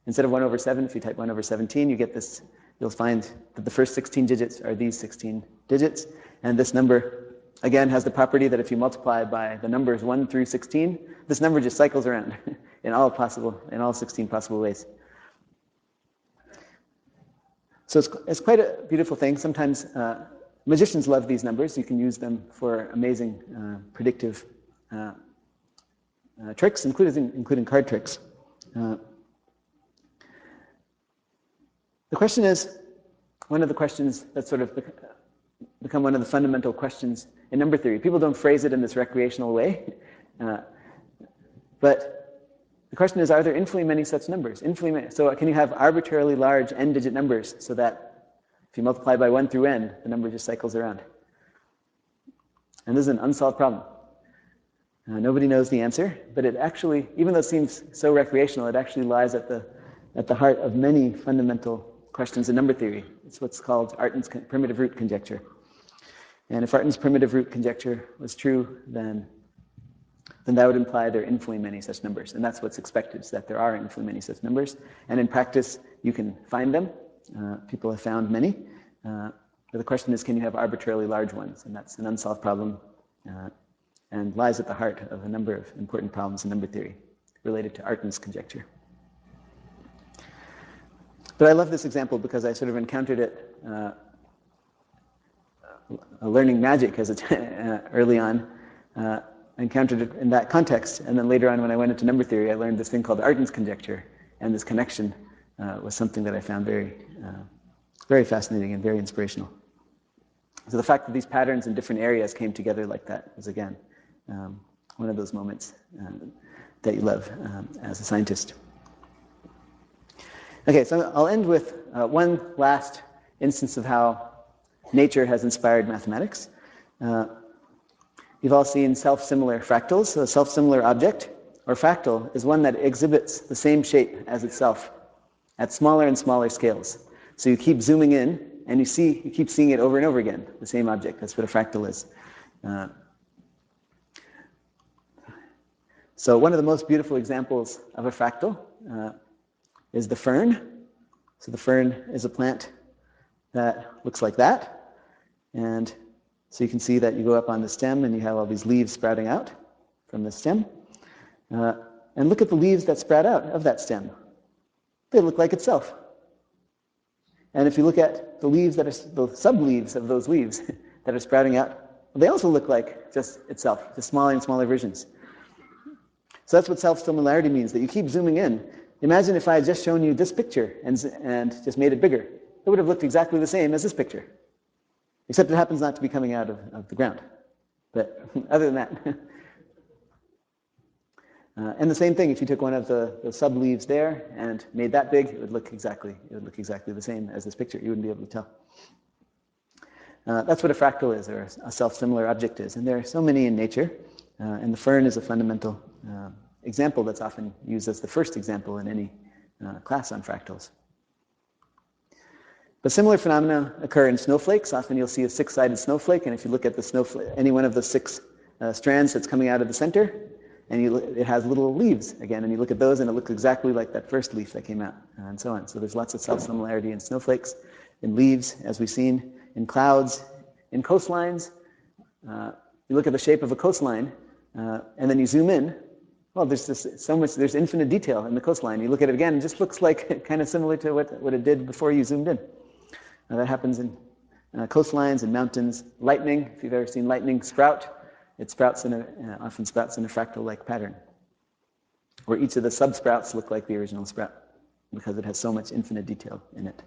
Instead of 1 over 7, if you type 1 over 17, you get this. You'll find that the first 16 digits are these 16 digits, and this number, again, has the property that if you multiply by the numbers 1 through 16, this number just cycles around in all 16 possible ways. So it's quite a beautiful thing. Sometimes magicians love these numbers. You can use them for amazing predictive tricks, including card tricks. The question is, one of the questions that's sort of become one of the fundamental questions in number theory. People don't phrase it in this recreational way, but the question is, are there infinitely many such numbers? So can you have arbitrarily large n-digit numbers so that if you multiply by 1 through n, the number just cycles around? And this is an unsolved problem. Nobody knows the answer, but it actually, even though it seems so recreational, it actually lies at the heart of many fundamental questions in number theory. It's what's called Artin's primitive root conjecture. And if Artin's primitive root conjecture was true, then that would imply there are infinitely many such numbers. And that's what's expected, is that there are infinitely many such numbers. And in practice, you can find them. People have found many. But the question is, can you have arbitrarily large ones? And that's an unsolved problem and lies at the heart of a number of important problems in number theory related to Artin's conjecture. But I love this example because I sort of encountered it learning magic as early on. I encountered it in that context, and then later on when I went into number theory, I learned this thing called Artin's conjecture, and this connection was something that I found very fascinating and very inspirational. So the fact that these patterns in different areas came together like that was, again, one of those moments that you love as a scientist. Okay, so I'll end with one last instance of how nature has inspired mathematics. You've all seen self-similar fractals. So a self-similar object, or fractal, is one that exhibits the same shape as itself at smaller and smaller scales. So you keep zooming in, and you keep seeing it over and over again, the same object. That's what a fractal is. So one of the most beautiful examples of a fractal is the fern. So the fern is a plant that looks like that. And so you can see that you go up on the stem and you have all these leaves sprouting out from the stem. And look at the leaves that sprout out of that stem. They look like itself. And if you look at the leaves that are the sub-leaves of those leaves that are sprouting out, they also look like just itself, just smaller and smaller versions. So that's what self-similarity means, that you keep zooming in. Imagine if I had just shown you this picture and just made it bigger. It would have looked exactly the same as this picture, except it happens not to be coming out of the ground. But other than that. And the same thing, if you took one of the sub-leaves there and made that big, it would look exactly the same as this picture. You wouldn't be able to tell. That's what a fractal is, or a self-similar object is. And there are so many in nature. And the fern is a fundamental example that's often used as the first example in any class on fractals. But similar phenomena occur in snowflakes. Often you'll see a six-sided snowflake, and if you look at the snowflake, any one of the six strands that's coming out of the center, and it has little leaves again, and you look at those and it looks exactly like that first leaf that came out, and so on. So there's lots of self-similarity in snowflakes, in leaves, as we've seen, in clouds, in coastlines. You look at the shape of a coastline, and then you zoom in. Well, there's just so much, there's infinite detail in the coastline. You look at it again, it just looks like kind of similar to what it did before you zoomed in. That happens in coastlines and mountains. Lightning, if you've ever seen lightning sprout, it sprouts often sprouts in a fractal-like pattern, where each of the sub-sprouts look like the original sprout, because it has so much infinite detail in it.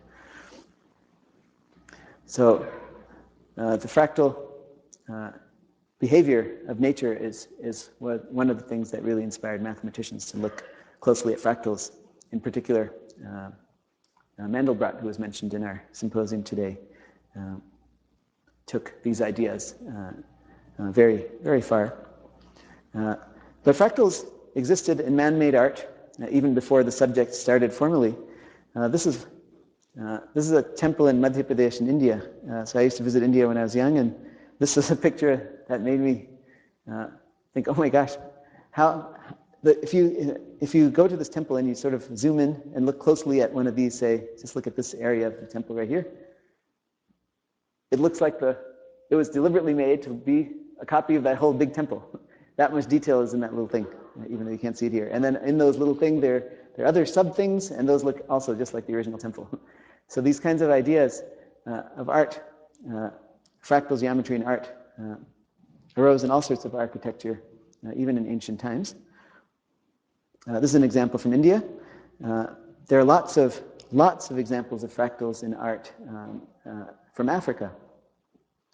So the fractal behavior of nature is one of the things that really inspired mathematicians to look closely at fractals. In particular, Mandelbrot, who was mentioned in our symposium today, took these ideas very, very far. But fractals existed in man-made art even before the subject started formally. This is a temple in Madhya Pradesh in India. So I used to visit India when I was young, and this is a picture that made me think, oh my gosh, if you go to this temple and you sort of zoom in and look closely at one of these, say, just look at this area of the temple right here, it looks like it was deliberately made to be a copy of that whole big temple. That much detail is in that little thing, even though you can't see it here. And then in those little things, there are other sub-things, and those look also just like the original temple. So these kinds of ideas of art, fractal geometry and art, arose in all sorts of architecture, even in ancient times. This is an example from India. There are lots of examples of fractals in art from Africa.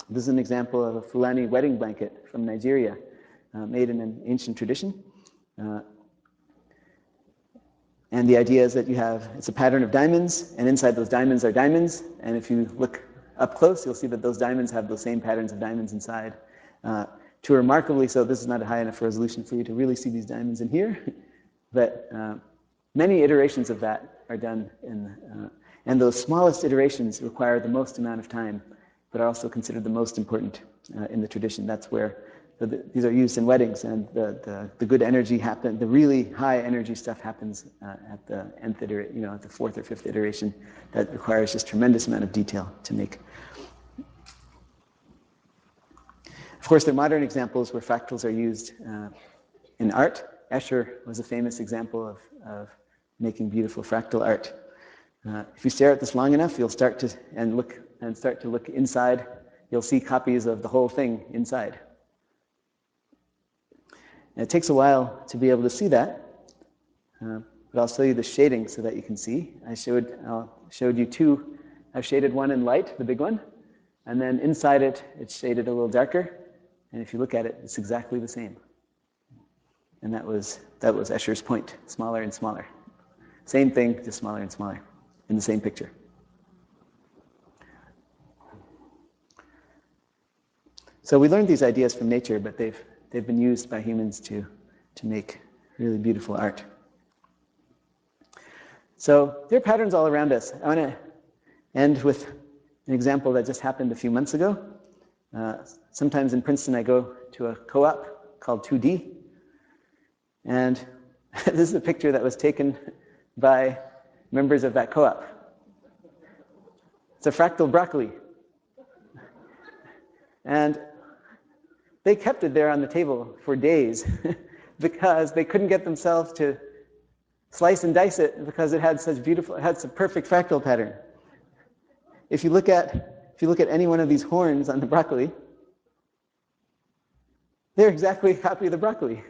This is an example of a Fulani wedding blanket from Nigeria, made in an ancient tradition. And the idea is that it's a pattern of diamonds, and inside those diamonds are diamonds. And if you look up close, you'll see that those diamonds have those same patterns of diamonds inside. To remarkably so, this is not a high enough resolution for you to really see these diamonds in here, but many iterations of that are done and those smallest iterations require the most amount of time, but are also considered the most important in the tradition. That's where these are used in weddings, and the good energy happens. The really high energy stuff happens at the nth iteration, at the fourth or fifth iteration. That requires just tremendous amount of detail to make. Of course, there are modern examples where fractals are used in art. Escher was a famous example of making beautiful fractal art. If you stare at this long enough, you'll start to look inside. You'll see copies of the whole thing inside. And it takes a while to be able to see that, but I'll show you the shading so that you can see. I showed you two. I've shaded one in light, the big one, and then inside it, it's shaded a little darker. And if you look at it, it's exactly the same. And that was Escher's point, smaller and smaller. Same thing, just smaller and smaller in the same picture. So we learned these ideas from nature, but they've been used by humans to make really beautiful art. So there are patterns all around us. I want to end with an example that just happened a few months ago. Sometimes in Princeton, I go to a co-op called 2D. And this is a picture that was taken by members of that co-op. It's a fractal broccoli. And they kept it there on the table for days because they couldn't get themselves to slice and dice it because it had such perfect fractal pattern. If you look at any one of these horns on the broccoli, they're exactly a copy of the broccoli.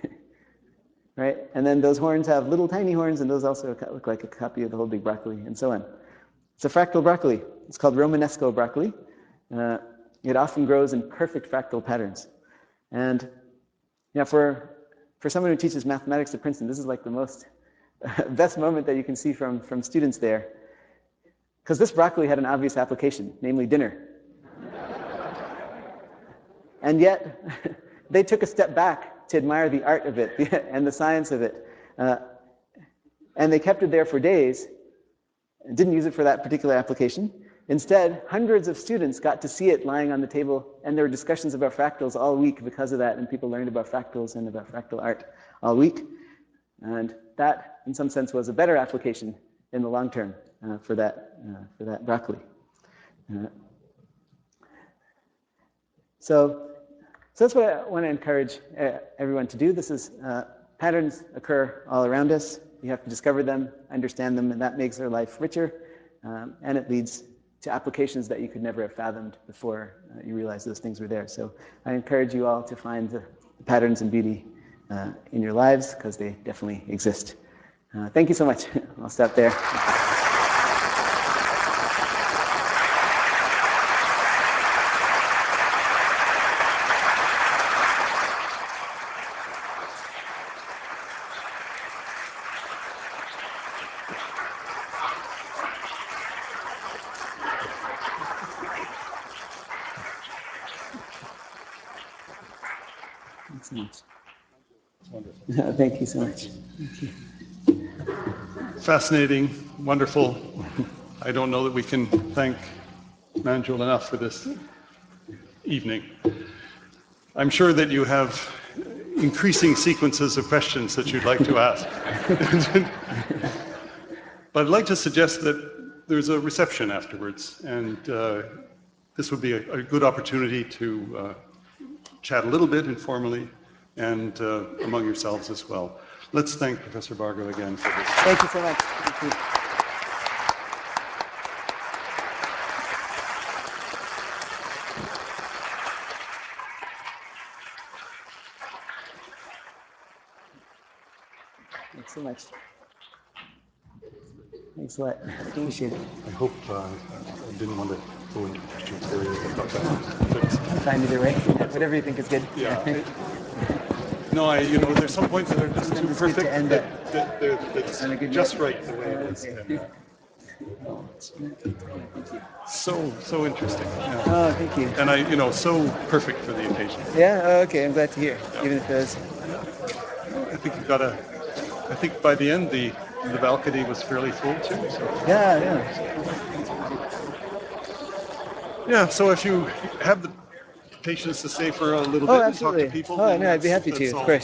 right? And then those horns have little tiny horns, and those also look like a copy of the whole big broccoli, and so on. It's a fractal broccoli. It's called Romanesco broccoli. It often grows in perfect fractal patterns. And for someone who teaches mathematics at Princeton, this is like the most best moment that you can see from students there. Because this broccoli had an obvious application, namely dinner. And yet, they took a step back to admire the art of it and the science of it. And they kept it there for days and didn't use it for that particular application. Instead, hundreds of students got to see it lying on the table, and there were discussions about fractals all week because of that, and people learned about fractals and about fractal art all week. And that, in some sense, was a better application in the long term for that broccoli. So that's what I want to encourage everyone to do. This is patterns occur all around us. You have to discover them, understand them, and that makes our life richer, and it leads to applications that you could never have fathomed before you realized those things were there. So I encourage you all to find the patterns and beauty in your lives, because they definitely exist. Thank you so much. I'll stop there. Excellent. Thank you so much. Thank you. Fascinating, wonderful. I don't know that we can thank Manjul enough for this evening. I'm sure that you have increasing sequences of questions that you'd like to ask. But I'd like to suggest that there's a reception afterwards, and this would be a good opportunity to chat a little bit informally and among yourselves as well. Let's thank Professor Bhargava again for this. Thank you so much. Thank you. Thanks so much. Thanks a lot. Appreciate it. I hope I didn't want to go into questions for you about that. I'm fine either way. Whatever you think is good. Yeah. No, there's some points that are just too perfect. To end it. That's just right the way it is. Okay. So interesting. Yeah. Oh, thank you. And so perfect for the occasion. Yeah. Oh, okay. I'm glad to hear. Yeah. Even if it was. I think you've got I think by the end the balcony was fairly full too. So. Yeah. Yeah. So if you have the patience to stay for a little bit and talk to people. Oh, no, I'd be happy to, of course.